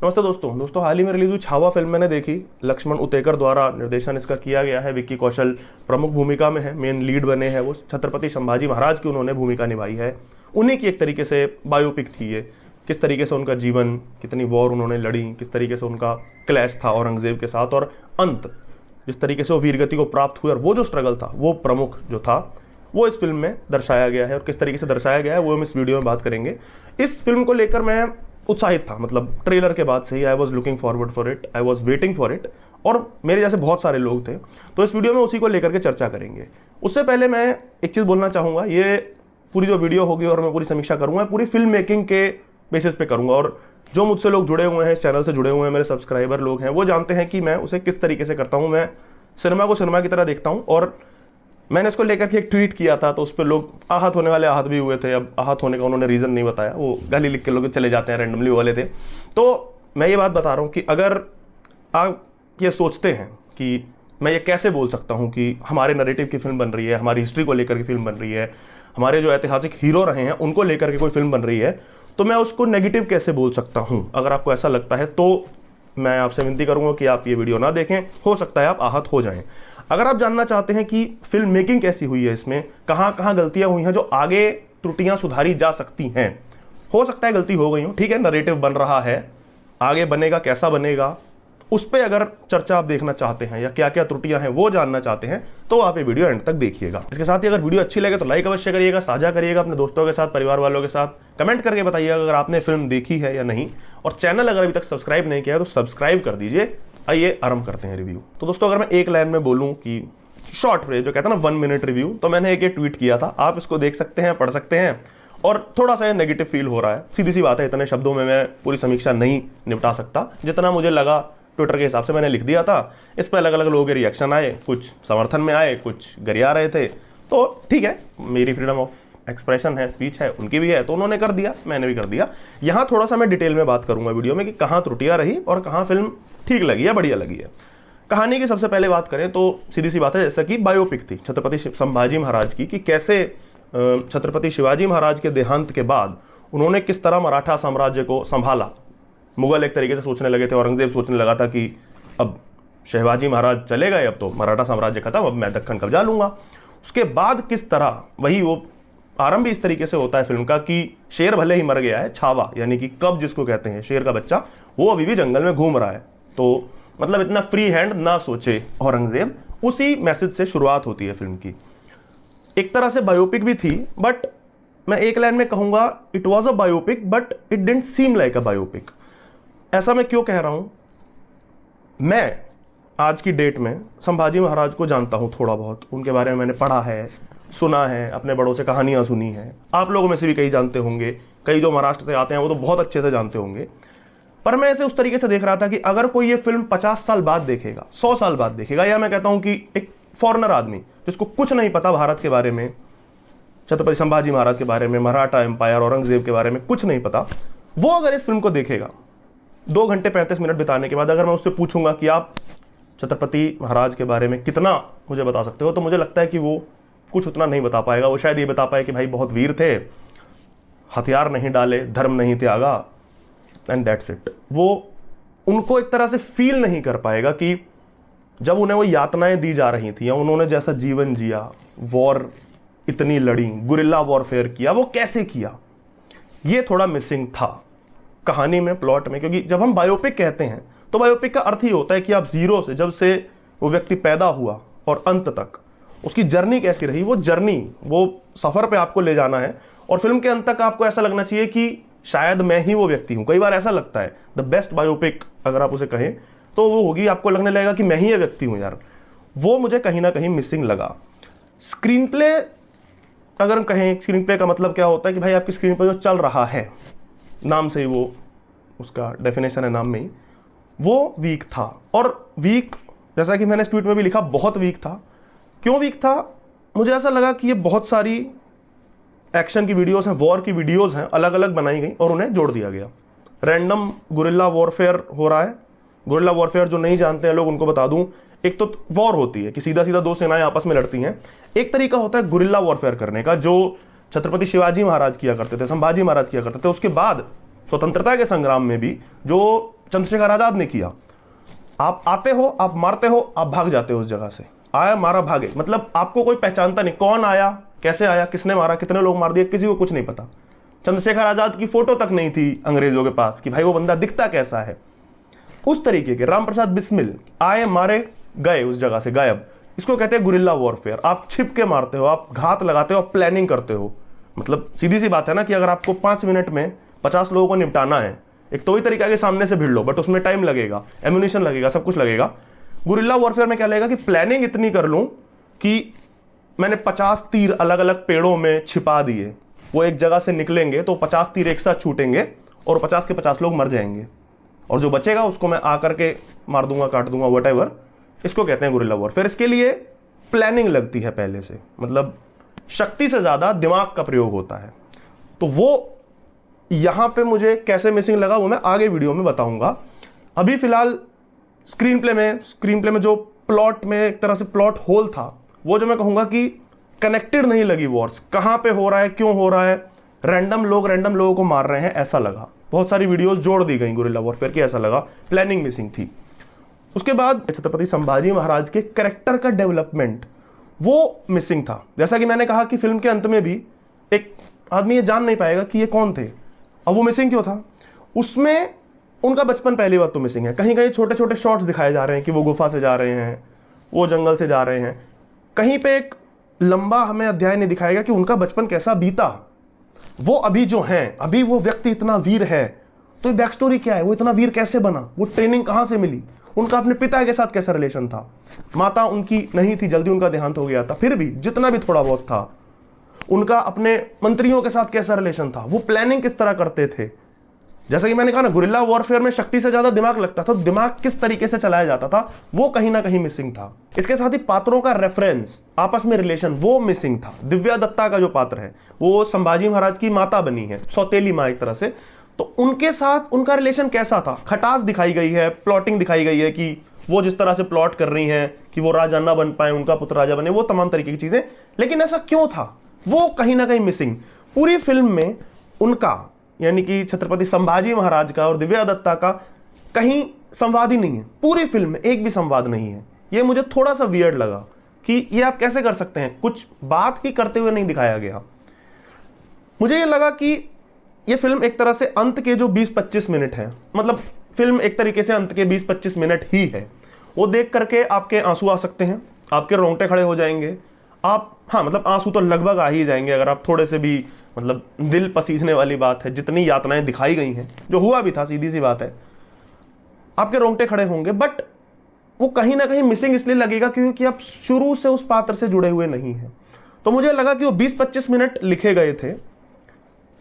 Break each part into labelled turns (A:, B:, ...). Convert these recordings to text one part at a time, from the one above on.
A: नमस्ते दोस्तों हाल ही में रिलीज हुई छावा फिल्म मैंने देखी। लक्ष्मण उतेकर द्वारा निर्देशन इसका किया गया है। विक्की कौशल प्रमुख भूमिका में है, मेन लीड बने हैं। वो छत्रपति संभाजी महाराज की उन्होंने भूमिका निभाई है। उन्हीं की एक तरीके से बायोपिक थी ये। किस तरीके से उनका जीवन, कितनी वॉर उन्होंने लड़ी, किस तरीके से उनका क्लैश था औरंगजेब के साथ, और अंत जिस तरीके से वो वीरगति को प्राप्त हुए और वो जो स्ट्रगल था, वो प्रमुख जो था, वो इस फिल्म में दर्शाया गया है। और किस तरीके से दर्शाया गया है वो हम इस वीडियो में बात करेंगे। इस फिल्म को लेकर मैं उत्साहित था, मतलब ट्रेलर के बाद से ही I was looking forward for it, I was waiting for it. और मेरे जैसे बहुत सारे लोग थे, तो इस वीडियो में उसी को लेकर के चर्चा करेंगे। उससे पहले मैं एक चीज़ बोलना चाहूँगा, ये पूरी जो वीडियो होगी और मैं पूरी समीक्षा करूँगा, पूरी फिल्म मेकिंग के बेसिस पे करूँगा। और जो मुझसे लोग जुड़े हुए हैं, इस चैनल से जुड़े हुए हैं, मेरे सब्सक्राइबर लोग हैं, वो जानते हैं कि मैं उसे किस तरीके से करता हूँ। मैं सिनेमा को सिनेमा की तरह देखता हूँ। और मैंने इसको लेकर के एक ट्वीट किया था, तो उस पर लोग आहत होने वाले आहत भी हुए थे। अब आहत होने का उन्होंने रीज़न नहीं बताया, वो गाली लिख के लोग चले जाते हैं रैंडमली वाले थे। तो मैं ये बात बता रहा हूँ कि अगर आप ये सोचते हैं कि मैं ये कैसे बोल सकता हूँ कि हमारे नैरेटिव की फिल्म बन रही है, हमारी हिस्ट्री को लेकर के फिल्म बन रही है, हमारे जो ऐतिहासिक हीरो रहे हैं उनको लेकर के कोई फिल्म बन रही है, तो मैं उसको नेगेटिव कैसे बोल सकता हूँ। अगर आपको ऐसा लगता है तो मैं आपसे विनती करूँगा कि आप ये वीडियो ना देखें। हो सकता है आप आहत हो जाएं। अगर आप जानना चाहते हैं कि फिल्म मेकिंग कैसी हुई है, इसमें कहाँ कहाँ गलतियाँ हुई हैं जो आगे त्रुटियाँ सुधारी जा सकती हैं, हो सकता है गलती हो गई हो, ठीक है, नैरेटिव बन रहा है, आगे बनेगा, कैसा बनेगा, उस पर अगर चर्चा आप देखना चाहते हैं या क्या क्या त्रुटियां हैं वो जानना चाहते हैं, तो आप ये वीडियो एंड तक देखिएगा। इसके साथ ही अगर वीडियो अच्छी लगे तो लाइक अवश्य करिएगा, साझा करिएगा अपने दोस्तों के साथ, परिवार वालों के साथ। कमेंट करके बताइएगा अगर आपने फिल्म देखी है या नहीं। और चैनल अगर अभी तक सब्सक्राइब नहीं किया है तो सब्सक्राइब कर दीजिए। आइए आरंभ करते हैं रिव्यू। तो दोस्तों अगर मैं एक लाइन में बोलूँ कि शॉर्ट फ्रेज जो कहता है ना 1 मिनट रिव्यू, तो मैंने एक ट्वीट किया था, आप इसको देख सकते हैं, पढ़ सकते हैं। और थोड़ा सा नेगेटिव फील हो रहा है, सीधी सी बात है, इतने शब्दों में मैं पूरी समीक्षा नहीं निपटा सकता। जितना मुझे लगा ट्विटर के हिसाब से मैंने लिख दिया था। इस पर अलग अलग लोगों के रिएक्शन आए, कुछ समर्थन में आए, कुछ गरिया रहे थे। तो ठीक है, मेरी फ्रीडम ऑफ एक्सप्रेशन है, स्पीच है, उनकी भी है, तो उन्होंने कर दिया, मैंने भी कर दिया। यहाँ थोड़ा सा मैं डिटेल में बात करूंगा वीडियो में कि कहाँ त्रुटियाँ रही और कहाँ फिल्म ठीक लगी है, बढ़िया लगी है। कहानी की सबसे पहले बात करें तो सीधी सी बात है, जैसा कि बायोपिक थी छत्रपति संभाजी महाराज की, कि कैसे छत्रपति शिवाजी महाराज के देहांत के बाद उन्होंने किस तरह मराठा साम्राज्य को संभाला। मुगल एक तरीके से सोचने लगे थे, औरंगजेब सोचने लगा था कि अब शिवाजी महाराज चले गए, अब तो मराठा साम्राज्य खत्म, अब मैं दक्कन कब्जा लूंगा। उसके बाद किस तरह, वही वो आरंभ इस तरीके से होता है फिल्म का कि शेर भले ही मर गया है, छावा यानी कि कब जिसको कहते हैं, शेर का बच्चा, वो अभी भी जंगल में घूम रहा है। तो मतलब इतना फ्री हैंड ना सोचे औरंगजेब। उसी मैसेज से शुरुआत होती है फिल्म की। एक तरह से बायोपिक भी थी, बट मैं एक लाइन में कहूंगा it was a biopic but it didn't seem like a biopic. ऐसा मैं क्यों कह रहा हूं? मैं आज की डेट में संभाजी महाराज को जानता हूं, थोड़ा बहुत उनके बारे में मैंने पढ़ा है, सुना है, अपने बड़ों से कहानियां सुनी है। आप लोगों में से भी कई जानते होंगे, कई जो महाराष्ट्र से आते हैं वो तो बहुत अच्छे से जानते होंगे। पर मैं इसे उस तरीके से देख रहा था कि अगर कोई ये फिल्म 50 साल बाद देखेगा, 100 साल बाद देखेगा, या मैं कहता हूं कि एक फॉरेनर आदमी जिसको कुछ नहीं पता भारत के बारे में, छत्रपति संभाजी महाराज के बारे में, मराठा एम्पायर, औरंगजेब के बारे में कुछ नहीं पता, वो अगर इस फिल्म को देखेगा 2 घंटे 35 मिनट बिताने के बाद, अगर मैं उससे पूछूंगा कि आप छत्रपति महाराज के बारे में कितना मुझे बता सकते हो, तो मुझे लगता है कि वो कुछ उतना नहीं बता पाएगा। वो शायद ये बता पाए कि भाई बहुत वीर थे, हथियार नहीं डाले, धर्म नहीं त्यागा, एंड दैट्स इट। वो उनको एक तरह से फील नहीं कर पाएगा कि जब उन्हें वो यातनाएं दी जा रही थी या उन्होंने जैसा जीवन जिया, वॉर इतनी लड़ी, गुरिल्ला वॉरफेयर किया, वो कैसे किया, ये थोड़ा मिसिंग था कहानी में, प्लॉट में। क्योंकि जब हम बायोपिक कहते हैं तो बायोपिक का अर्थ ही होता है कि आप जीरो से, जब से वो व्यक्ति पैदा हुआ और अंत तक उसकी जर्नी कैसी रही, वो जर्नी, वो सफ़र पे आपको ले जाना है। और फिल्म के अंत तक आपको ऐसा लगना चाहिए कि शायद मैं ही वो व्यक्ति हूँ। कई बार ऐसा लगता है, द बेस्ट बायोपिक अगर आप उसे कहें तो वो होगी, आपको लगने लगेगा कि मैं ही ये व्यक्ति हूँ यार। वो मुझे कहीं ना कहीं मिसिंग लगा। स्क्रीन प्ले अगर हम कहें, स्क्रीन प्ले का मतलब क्या होता है कि भाई आपकी स्क्रीन पर जो चल रहा है, नाम से ही वो उसका डेफिनेशन है, नाम में ही, वो वीक था। और वीक, जैसा कि मैंने इस ट्वीट में भी लिखा, बहुत वीक था। क्यों वीक था? मुझे ऐसा लगा कि ये बहुत सारी एक्शन की वीडियोस हैं, वॉर की वीडियोस हैं, अलग अलग बनाई गई और उन्हें जोड़ दिया गया। रैंडम गुरिल्ला वॉरफेयर हो रहा है। गुरिल्ला वॉरफेयर जो नहीं जानते हैं लोग, उनको बता दूं, एक तो वॉर होती है कि सीधा सीधा 2 सेनाएं आपस में लड़ती हैं। एक तरीका होता है गुरिल्ला वॉरफेयर करने का, जो छत्रपति शिवाजी महाराज किया करते थे, संभाजी महाराज किया करते थे। उसके बाद स्वतंत्रता के संग्राम में भी जो चंद्रशेखर आजाद ने किया। आप आते हो, आप मारते हो, आप भाग जाते हो उस जगह से, आया मारा भागे, मतलब आपको कोई पहचानता नहीं, कौन आया, कैसे आया, किसने मारा, कितने लोग मार दिए, किसी को कुछ नहीं पता। चंद्रशेखर आजाद की फोटो तक नहीं थी अंग्रेजों के पास कि भाई वो बंदा दिखता कैसा है। उस तरीके के राम प्रसाद बिस्मिल आए, मारे, गए उस जगह से गायब। इसको कहते हैं गुरिल्ला वॉरफेयर। आप छिप के मारते हो, आप घात लगाते हो, आप प्लानिंग करते हो। मतलब सीधी सी बात है ना कि अगर आपको 5 मिनट में 50 लोगों को निपटाना है, एक तो वही तरीका के सामने से भिड़ लो, बट उसमें टाइम लगेगा, एम्यूनिशन लगेगा, सब कुछ लगेगा। गुरिल्ला वॉरफेयर में क्या लगेगा कि प्लानिंग इतनी कर लूं कि मैंने 50 तीर अलग अलग पेड़ों में छिपा दिए, वो एक जगह से निकलेंगे तो 50 तीर एक साथ छूटेंगे और 50 के 50 लोग मर जाएंगे, और जो बचेगा उसको मैं आकर के मार दूंगा, काट दूंगा, व्हाटएवर। इसको कहते हैं गुरिल्ला वॉरफेयर। इसके लिए प्लानिंग लगती है पहले से, मतलब शक्ति से ज्यादा दिमाग का प्रयोग होता है। तो वो यहां पे मुझे कैसे मिसिंग लगा वो मैं आगे वीडियो में बताऊंगा। अभी फिलहाल स्क्रीन प्ले में जो प्लॉट में एक तरह से प्लॉट होल था, वो जो मैं कहूंगा कि कनेक्टेड नहीं लगी वॉर्स, कहां पे हो रहा है, क्यों हो रहा है, रैंडम लोगों को मार रहे हैं, ऐसा लगा। बहुत सारी वीडियोस जोड़ दी गई गुरिल्ला वॉरफेयर की, ऐसा लगा, प्लानिंग मिसिंग थी। उसके बाद छत्रपति संभाजी महाराज के कैरेक्टर का डेवलपमेंट वो मिसिंग था। जैसा कि मैंने कहा कि फिल्म के अंत में भी एक आदमी ये जान नहीं पाएगा कि ये कौन थे। अब वो मिसिंग क्यों था? उसमें उनका बचपन पहली बात तो मिसिंग है। कहीं कहीं छोटे छोटे शॉट्स दिखाए जा रहे हैं कि वो गुफा से जा रहे हैं, वो जंगल से जा रहे हैं, कहीं पे एक लंबा हमें अध्याय नहीं दिखाएगा कि उनका बचपन कैसा बीता। वो अभी जो हैं, अभी वो व्यक्ति इतना वीर है, तो ये बैक स्टोरी क्या है, वो इतना वीर कैसे बना, वो ट्रेनिंग कहां से मिली, उनका अपने पिता के साथ कैसा रिलेशन था, माता उनकी नहीं थी, जल्दी उनका देहांत हो गया था, फिर भी जितना भी थोड़ा बहुत था, उनका अपने मंत्रियों के साथ कैसा रिलेशन था, वो प्लानिंग किस तरह करते थे। जैसा कि मैंने कहा ना, गुरिल्ला वॉरफेयर में शक्ति से ज्यादा दिमाग लगता था, दिमाग किस तरीके से चलाया जाता था वो कहीं ना कहीं मिसिंग था। इसके साथ ही पात्रों का रेफरेंस, आपस में रिलेशन, वो मिसिंग था। दिव्या दत्ता का जो पात्र है वो संभाजी महाराज की माता बनी है, सौतेली माँ एक तरह से, तो उनके साथ उनका रिलेशन कैसा था, खटास दिखाई गई है, प्लॉटिंग दिखाई गई है कि वो जिस तरह से प्लॉट कर रही हैं कि वो राजा ना बन पाए, उनका पुत्र राजा बने, वो तमाम तरीके की चीजें, लेकिन ऐसा क्यों था वो कहीं ना कहीं मिसिंग। पूरी फिल्म में उनका, यानी कि छत्रपति संभाजी महाराज का और दिव्या दत्ता का कहीं संवाद ही नहीं है। पूरी फिल्म में एक भी संवाद नहीं है। ये मुझे थोड़ा सा वियर्ड लगा कि ये आप कैसे कर सकते हैं, कुछ बात ही करते हुए नहीं दिखाया गया। मुझे ये लगा कि ये फिल्म एक तरह से अंत के जो 20-25 मिनट है, मतलब फिल्म एक तरीके से अंत के 20-25 मिनट ही है, वो देख करके आपके आंसू आ सकते हैं, आपके रोंगटे खड़े हो जाएंगे, आप, हाँ मतलब आंसू तो लगभग आ ही जाएंगे अगर आप थोड़े से भी, मतलब दिल पसीजने वाली बात है, जितनी यातनाएं दिखाई गई हैं, जो हुआ भी था, सीधी सी बात है, आपके रोंगटे खड़े होंगे। बट वो कहीं ना कहीं मिसिंग इसलिए लगेगा क्योंकि आप शुरू से उस पात्र से जुड़े हुए नहीं हैं। तो मुझे लगा कि वो 20-25 मिनट लिखे गए थे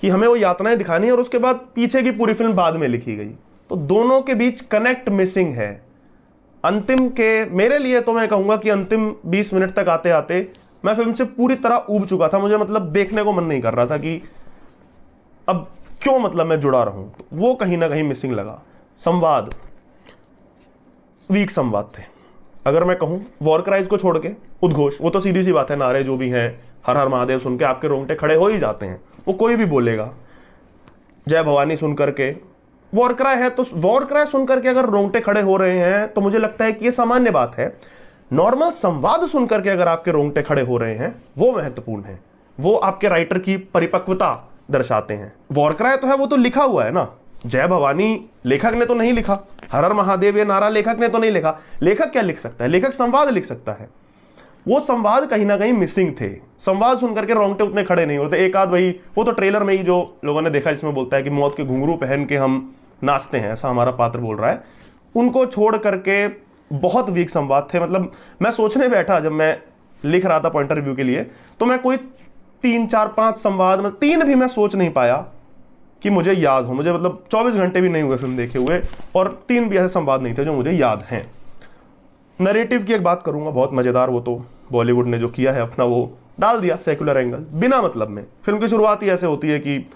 A: कि हमें वो यातनाएं दिखानी है, और उसके बाद पीछे की पूरी फिल्म बाद में लिखी गई, तो दोनों के बीच कनेक्ट मिसिंग है। अंतिम के, मेरे लिए तो मैं कहूंगा कि अंतिम 20 मिनट तक आते आते मैं फिल्म से पूरी तरह ऊब चुका था। मुझे मतलब देखने को मन नहीं कर रहा था कि अब क्यों, मतलब मैं जुड़ा रहूं, तो वो कहीं ना कहीं मिसिंग लगा। संवाद, वीक संवाद थे। अगर मैं कहूं वॉर क्राइज को छोड़ के, उद्घोष, वो तो सीधी सी बात है, नारे जो भी हैं, हर हर महादेव सुन के आपके रोंगटे खड़े हो ही जाते हैं, वो कोई भी बोलेगा। जय भवानी सुन करके, वॉर क्राई है तो वॉर क्राई सुन करके अगर रोंगटे खड़े हो रहे हैं तो मुझे लगता है कि ये सामान्य बात है। नॉर्मल संवाद सुन करके अगर आपके रोंगटे खड़े हो रहे हैं वो महत्वपूर्ण है, वो आपके राइटर की परिपक्वता दर्शाते हैं। वॉर क्राई तो है, वो तो लिखा हुआ है ना, जय भवानी लेखक ने तो नहीं लिखा, हर हर महादेव ये नारा लेखक ने तो नहीं लिखा। लेखक क्या लिख सकता है? लेखक संवाद लिख सकता है। वो संवाद कहीं ना कहीं मिसिंग थे। संवाद सुन करके रोंगटे उतने खड़े नहीं होते। एक आध वही, वो तो ट्रेलर में ही जो लोगों ने देखा जिसमें बोलता है कि मौत के घुंघरू पहन के हम नाचते हैं, ऐसा हमारा पात्र बोल रहा है, उनको छोड़ करके बहुत वीक संवाद थे। मतलब मैं सोचने बैठा जब मैं लिख रहा था पॉइंटर रिव्यू के लिए, तो मैं कोई 3, 4, 5 संवाद, मतलब 3 भी मैं सोच नहीं पाया कि मुझे याद हो। मुझे मतलब 24 घंटे भी नहीं हुए फिल्म देखे हुए, और 3 भी ऐसे संवाद नहीं थे जो मुझे याद हैं। नरेटिव की एक बात करूंगा, बहुत मजेदार, वो तो बॉलीवुड ने जो किया है अपना, वो डाल दिया सेकुलर एंगल बिना मतलब में। फिल्म की शुरुआत ही ऐसे होती है कि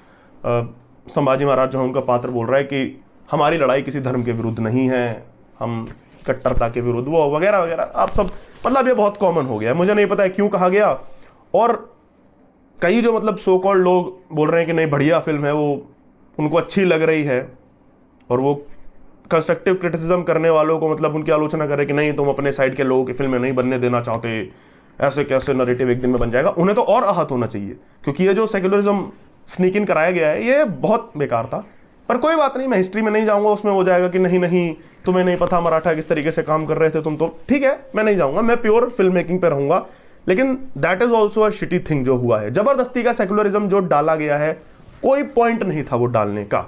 A: संभाजी महाराज जो है उनका पात्र बोल रहा है कि हमारी लड़ाई किसी धर्म के विरुद्ध नहीं है, हम कट्टरता के विरुद्ध, वो वगैरह वगैरह, आप सब, मतलब ये बहुत कॉमन हो गया है। मुझे नहीं पता है क्यों कहा गया, और कई जो मतलब सो कॉल्ड लोग बोल रहे हैं कि नहीं बढ़िया फिल्म है, वो उनको अच्छी लग रही है, और वो कंस्ट्रक्टिव क्रिटिसिज्म करने वालों को मतलब उनकी आलोचना करे कि नहीं तुम अपने साइड के लोगों की फिल्में नहीं बनने देना चाहते, ऐसे कैसे नरेटिव एक दिन में बन जाएगा, उन्हें तो और आहत होना चाहिए, क्योंकि ये जो सेक्युलरिज्म स्नीक इन कराया गया है ये बहुत बेकार था। पर कोई बात नहीं, मैं हिस्ट्री में नहीं जाऊंगा, उसमें हो जाएगा कि नहीं नहीं तुम्हें नहीं पता मराठा किस तरीके से काम कर रहे थे तुम, तो ठीक है मैं नहीं जाऊंगा, मैं प्योर फिल्म मेकिंग पे रहूंगा। लेकिन that is also a shitty thing जो हुआ है, जबरदस्ती का सेक्युलरिज्म जो डाला गया है, कोई पॉइंट नहीं था वो डालने का।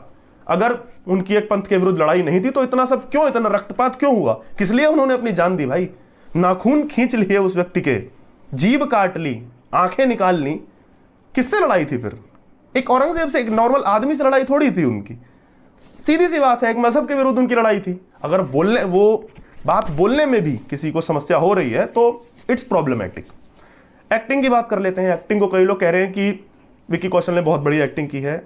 A: अगर उनकी एक पंथ के विरुद्ध लड़ाई नहीं थी तो इतना सब क्यों, इतना रक्तपात क्यों हुआ, किस लिए उन्होंने अपनी जान दी भाई? नाखून खींच लिए उस व्यक्ति के, जीभ काट ली, आंखें निकाल ली, किससे लड़ाई थी फिर? एक औरंगजेब से, एक नॉर्मल आदमी से लड़ाई थोड़ी थी उनकी। सीधी सी बात है, एक मजहब के विरुद्ध उनकी लड़ाई थी। अगर बोलने, वो बात बोलने में भी किसी को समस्या हो रही है तो इट्स प्रॉब्लमैटिक। एक्टिंग की बात कर लेते हैं। एक्टिंग को कई लोग कह रहे हैं कि विक्की कौशल ने बहुत बड़ी एक्टिंग की है।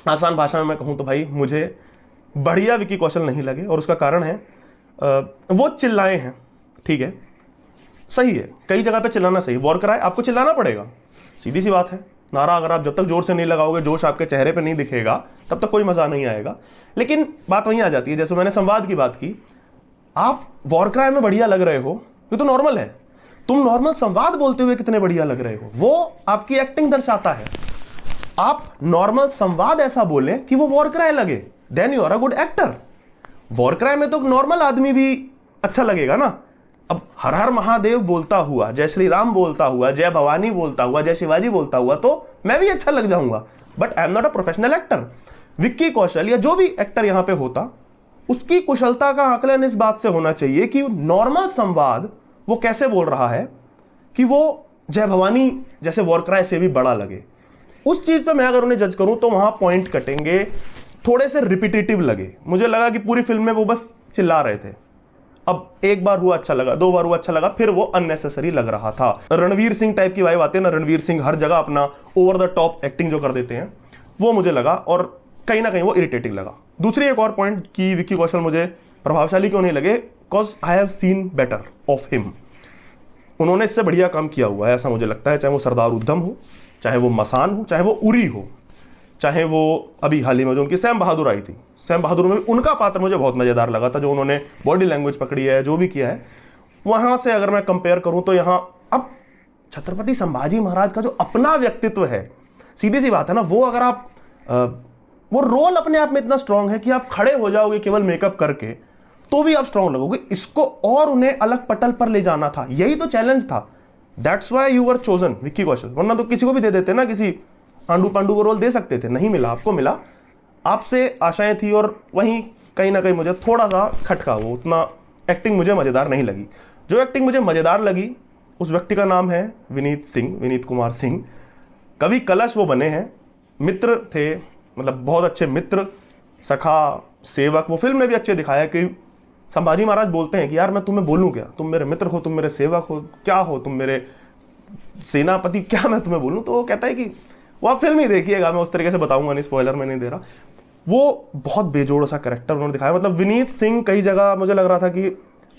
A: आसान भाषा में मैं कहूँ तो भाई मुझे बढ़िया विक्की कौशल नहीं लगे, और उसका कारण है वो चिल्लाए हैं, ठीक है सही है, कई जगह पे चिल्लाना सही, वॉर कराए आपको चिल्लाना पड़ेगा, सीधी सी बात है। नारा अगर आप जब तक जोर से नहीं लगाओगे, जोश आपके चेहरे पे नहीं दिखेगा, तब तक कोई मजा नहीं आएगा। लेकिन बात वहीं आ जाती है, जैसे मैंने संवाद की बात की, आप वॉर क्राई में बढ़िया लग रहे हो, ये तो नॉर्मल है। तुम नॉर्मल संवाद बोलते हुए कितने बढ़िया लग रहे हो, वो आपकी एक्टिंग दर्शाता है। आप नॉर्मल संवाद ऐसा बोलें कि वो वॉर क्राई लगे, then you are a good actor. War cry में तो नॉर्मल आदमी भी अच्छा लगेगा ना। अब हर हर महादेव बोलता हुआ, जय श्री राम बोलता हुआ, जय भवानी बोलता हुआ, जय शिवाजी बोलता हुआ तो मैं भी अच्छा लग जाऊंगा, but I am not a professional actor. Vicky Kaushal या जो भी एक्टर यहां पे होता, उसकी कुशलता का आकलन इस बात से होना चाहिए कि नॉर्मल संवाद वो कैसे बोल रहा है कि वो जय भवानी जैसे वॉर क्राई से भी बड़ा लगे। उस चीज पे मैं अगर उन्हें जज करूं तो वहां पॉइंट कटेंगे, थोड़े से रिपीटेटिव लगे। मुझे लगा कि पूरी फिल्म में वो बस चिल्ला रहे थे। अब एक बार हुआ अच्छा लगा, दो बार हुआ अच्छा लगा, फिर वो अननेसेसरी लग रहा था। रणवीर सिंह टाइप की वाइब आती है ना, रणवीर सिंह हर जगह अपना ओवर द टॉप एक्टिंग जो कर देते हैं, वो मुझे लगा और कहीं ना कहीं वो इरिटेटिंग लगा। दूसरी एक और पॉइंट कि विक्की कौशल मुझे प्रभावशाली क्यों नहीं लगे, because I have seen better of him. उन्होंने इससे बढ़िया काम किया हुआ है ऐसा मुझे लगता है, चाहे वो सरदार उद्धम हो, चाहे वो मसान हो, चाहे वो उरी हो, चाहे वो अभी हाल ही में जो उनकी सैम बहादुर आई थी, सैम बहादुर में भी उनका पात्र मुझे बहुत मज़ेदार लगा था, जो उन्होंने बॉडी लैंग्वेज पकड़ी है, जो भी किया है। वहाँ से अगर मैं कंपेयर करूँ तो यहाँ अब छत्रपति संभाजी महाराज का जो अपना व्यक्तित्व है, सीधी सी बात है ना, वो अगर आप वो रोल अपने आप में इतना स्ट्रांग है कि आप खड़े हो जाओगे केवल मेकअप करके तो भी आप स्ट्रांग लगोगे। इसको और उन्हें अलग पटल पर ले जाना था, यही तो चैलेंज था। That's why you were chosen Vicky Kaushal, वरना तो किसी को भी दे देते ना, किसी आंडू पांडू को रोल दे सकते थे, नहीं मिला, आपको मिला। आपसे आशाएं थी और वहीं कहीं ना कहीं मुझे थोड़ा सा खटका, वो उतना एक्टिंग मुझे मज़ेदार नहीं लगी। जो एक्टिंग मुझे मज़ेदार लगी उस व्यक्ति का नाम है विनीत सिंह, विनीत कुमार सिंह। कवि कलश वो बने हैं, मित्र थे, मतलब बहुत अच्छे मित्र, सखा, सेवक। वो फिल्म में भी अच्छे दिखाया कि संभाजी महाराज बोलते हैं कि यार मैं तुम्हें बोलूं क्या, तुम मेरे मित्र हो, तुम मेरे सेवक हो, क्या हो तुम, मेरे सेनापति, क्या मैं तुम्हें बोलूं। तो वो कहता है कि वो आप फिल्म ही देखिएगा, मैं उस तरीके से बताऊंगा नहीं, स्पॉइलर मैं नहीं दे रहा। वो बहुत बेजोड़ सा कैरेक्टर उन्होंने दिखाया। मतलब विनीत सिंह कई जगह मुझे लग रहा था कि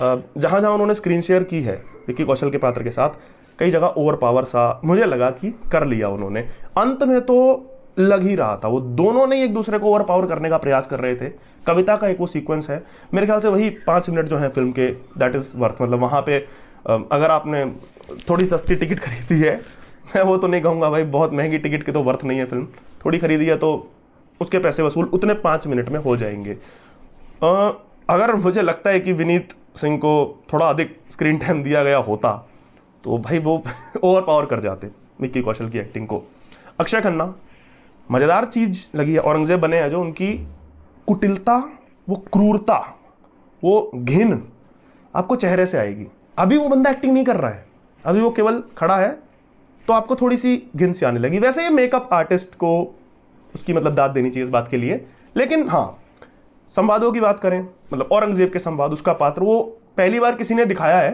A: जहाँ जहाँ उन्होंने स्क्रीन शेयर की है विक्की कौशल के पात्र के साथ, कई जगह ओवर पावर सा मुझे लगा कि कर लिया उन्होंने। अंत में तो लग ही रहा था, वो दोनों ने एक दूसरे को ओवर पावर करने का प्रयास कर रहे थे। कविता का एक वो सीक्वेंस है, मेरे ख्याल से वही 5 मिनट जो है फिल्म के, दैट इज़ वर्थ। मतलब वहाँ पे अगर आपने थोड़ी सस्ती टिकट खरीदी है, मैं वो तो नहीं कहूँगा भाई बहुत महंगी टिकट की तो वर्थ नहीं है फिल्म, थोड़ी खरीदी है तो उसके पैसे वसूल उतने 5 मिनट में हो जाएंगे। अगर मुझे लगता है कि विनीत सिंह को थोड़ा अधिक स्क्रीन टाइम दिया गया होता तो भाई वो ओवर पावर कर जाते विक्की कौशल की एक्टिंग को। अक्षय खन्ना, मज़ेदार चीज़ लगी है औरंगजेब बने हैं जो, उनकी कुटिलता, वो क्रूरता, वो घिन आपको चेहरे से आएगी। अभी वो बंदा एक्टिंग नहीं कर रहा है, अभी वो केवल खड़ा है तो आपको थोड़ी सी घिन सी आने लगी। वैसे ये मेकअप आर्टिस्ट को उसकी मतलब दाद देनी चाहिए इस बात के लिए। लेकिन हाँ, संवादों की बात करें, मतलब औरंगजेब के संवाद, उसका पात्र वो पहली बार किसी ने दिखाया है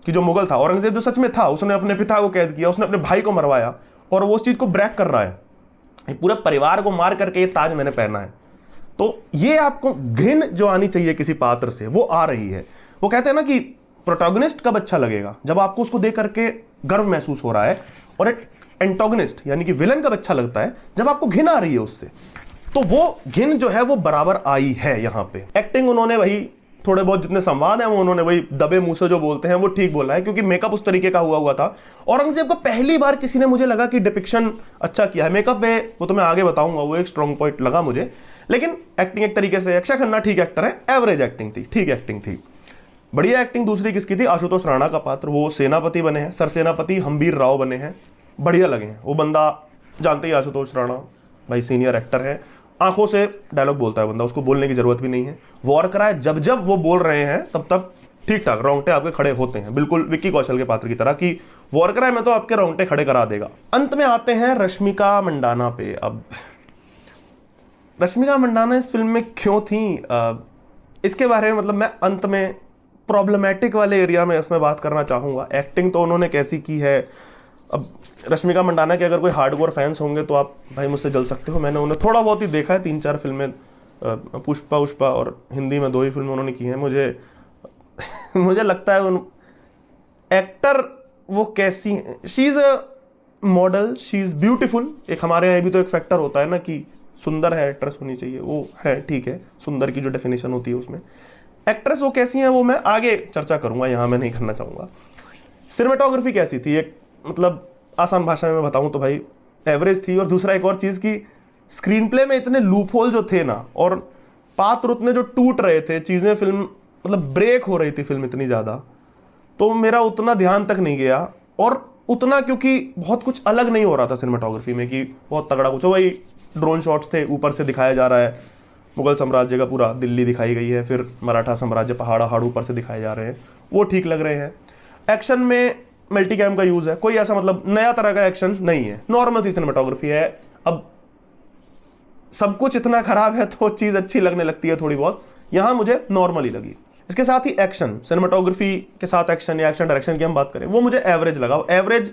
A: कि जो मुगल था, औरंगजेब जो सच में था, उसने अपने पिता को कैद किया, उसने अपने भाई को मरवाया और वो उस चीज़ को ब्रेक कर रहा है, पूरे परिवार को मार करके ये ताज मैंने पहना है। तो ये आपको घृण जो आनी चाहिए किसी पात्र से, वो आ रही है। वो कहते हैं ना कि प्रोटोगनिस्ट कब अच्छा लगेगा, जब आपको उसको देख करके गर्व महसूस हो रहा है, और एक एंटोगनिस्ट यानी कि विलन कब अच्छा लगता है, जब आपको घिन आ रही है उससे। तो वो घिन जो है वो बराबर आई है यहाँ पे। एक्टिंग उन्होंने वही थोड़े बहुत जितने संवाद हैं वो उन्होंने वही दबे मुंह से जो बोलते हैं वो ठीक बोला है, क्योंकि मेकअप उस तरीके का हुआ था। औरंगजेब का पहली बार किसी ने मुझे लगा कि डिपिक्शन अच्छा किया है मेकअप में, वो तो मैं आगे बताऊंगा, वो एक स्ट्रॉन्ग पॉइंट लगा मुझे। लेकिन एक्टिंग एक तरीके से, अक्षय खन्ना ठीक एक्टर है, एवरेज एक्टिंग थी, ठीक एक्टिंग थी। बढ़िया एक्टिंग दूसरी किसकी थी? आशुतोष राणा का पात्र, वो सेनापति बने हैं, सरसेनापति हम्बीर राव बने हैं, बढ़िया लगे हैं। वो बंदा जानते ही आशुतोष राणा भाई सीनियर एक्टर है, आंखों से डायलॉग बोलता है बंदा, उसको बोलने की जरूरत भी नहीं है। वॉर कराए जब जब वो बोल रहे हैं तब तब ठीक ठाक रोंगटे आपके खड़े होते हैं, बिल्कुल विक्की कौशल के पात्र की तरह कि वॉर कराए में तो आपके रोंगटे खड़े करा देगा। अंत में आते हैं रश्मिका मंडाना पे। अब रश्मिका मंडाना इस फिल्म में क्यों थी, इसके बारे में मतलब मैं अंत में प्रॉब्लमेटिक वाले एरिया में इसमें बात करना चाहूँगा। एक्टिंग तो उन्होंने कैसी की है। अब रश्मिका मंडाना के अगर कोई हार्डकोर फैंस होंगे तो आप भाई मुझसे जल सकते हो, मैंने उन्हें थोड़ा बहुत ही देखा है, 3-4 फिल्में, पुष्पा उष्पा और हिंदी में 2 ही फिल्में उन्होंने की हैं। मुझे लगता है उन एक्टर वो कैसी हैं, she is a model, she is beautiful. एक हमारे यहाँ भी तो एक फैक्टर होता है ना कि सुंदर है एक्ट्रेस होनी चाहिए, वो है ठीक है, सुंदर की जो डेफिनेशन होती है उसमें एक्ट्रेस वो कैसी हैं वो मैं आगे चर्चा करूंगा, यहाँ मैं नहीं करना चाहूँगा। सिनेमेटोग्राफी कैसी थी, एक मतलब आसान भाषा में मैं बताऊँ तो भाई एवरेज थी। और दूसरा एक और चीज़ की स्क्रीन प्ले में इतने लूपहोल जो थे ना, और पात्र उतने जो टूट रहे थे, चीज़ें फिल्म मतलब ब्रेक हो रही थी फिल्म इतनी ज़्यादा, तो मेरा उतना ध्यान तक नहीं गया। और उतना क्योंकि बहुत कुछ अलग नहीं हो रहा था सिनेमाटोग्राफी में कि बहुत तगड़ा कुछ हो, वही ड्रोन शॉट्स थे, ऊपर से दिखाया जा रहा है मुगल साम्राज्य का पूरा दिल्ली दिखाई गई है, फिर मराठा साम्राज्य पहाड़ ऊपर से दिखाए जा रहे हैं, वो ठीक लग रहे हैं। एक्शन में मल्टी कैम का यूज़ है, कोई ऐसा मतलब नया तरह का एक्शन नहीं है, नॉर्मल सी सिनेमाटोग्राफी है। अब सब कुछ इतना खराब है तो चीज़ अच्छी लगने लगती है थोड़ी बहुत, यहाँ मुझे नॉर्मल ही लगी। इसके साथ ही एक्शन, सिनेमाटोग्राफी के साथ एक्शन या एक्शन डायरेक्शन की हम बात करें, वो मुझे एवरेज लगा। एवरेज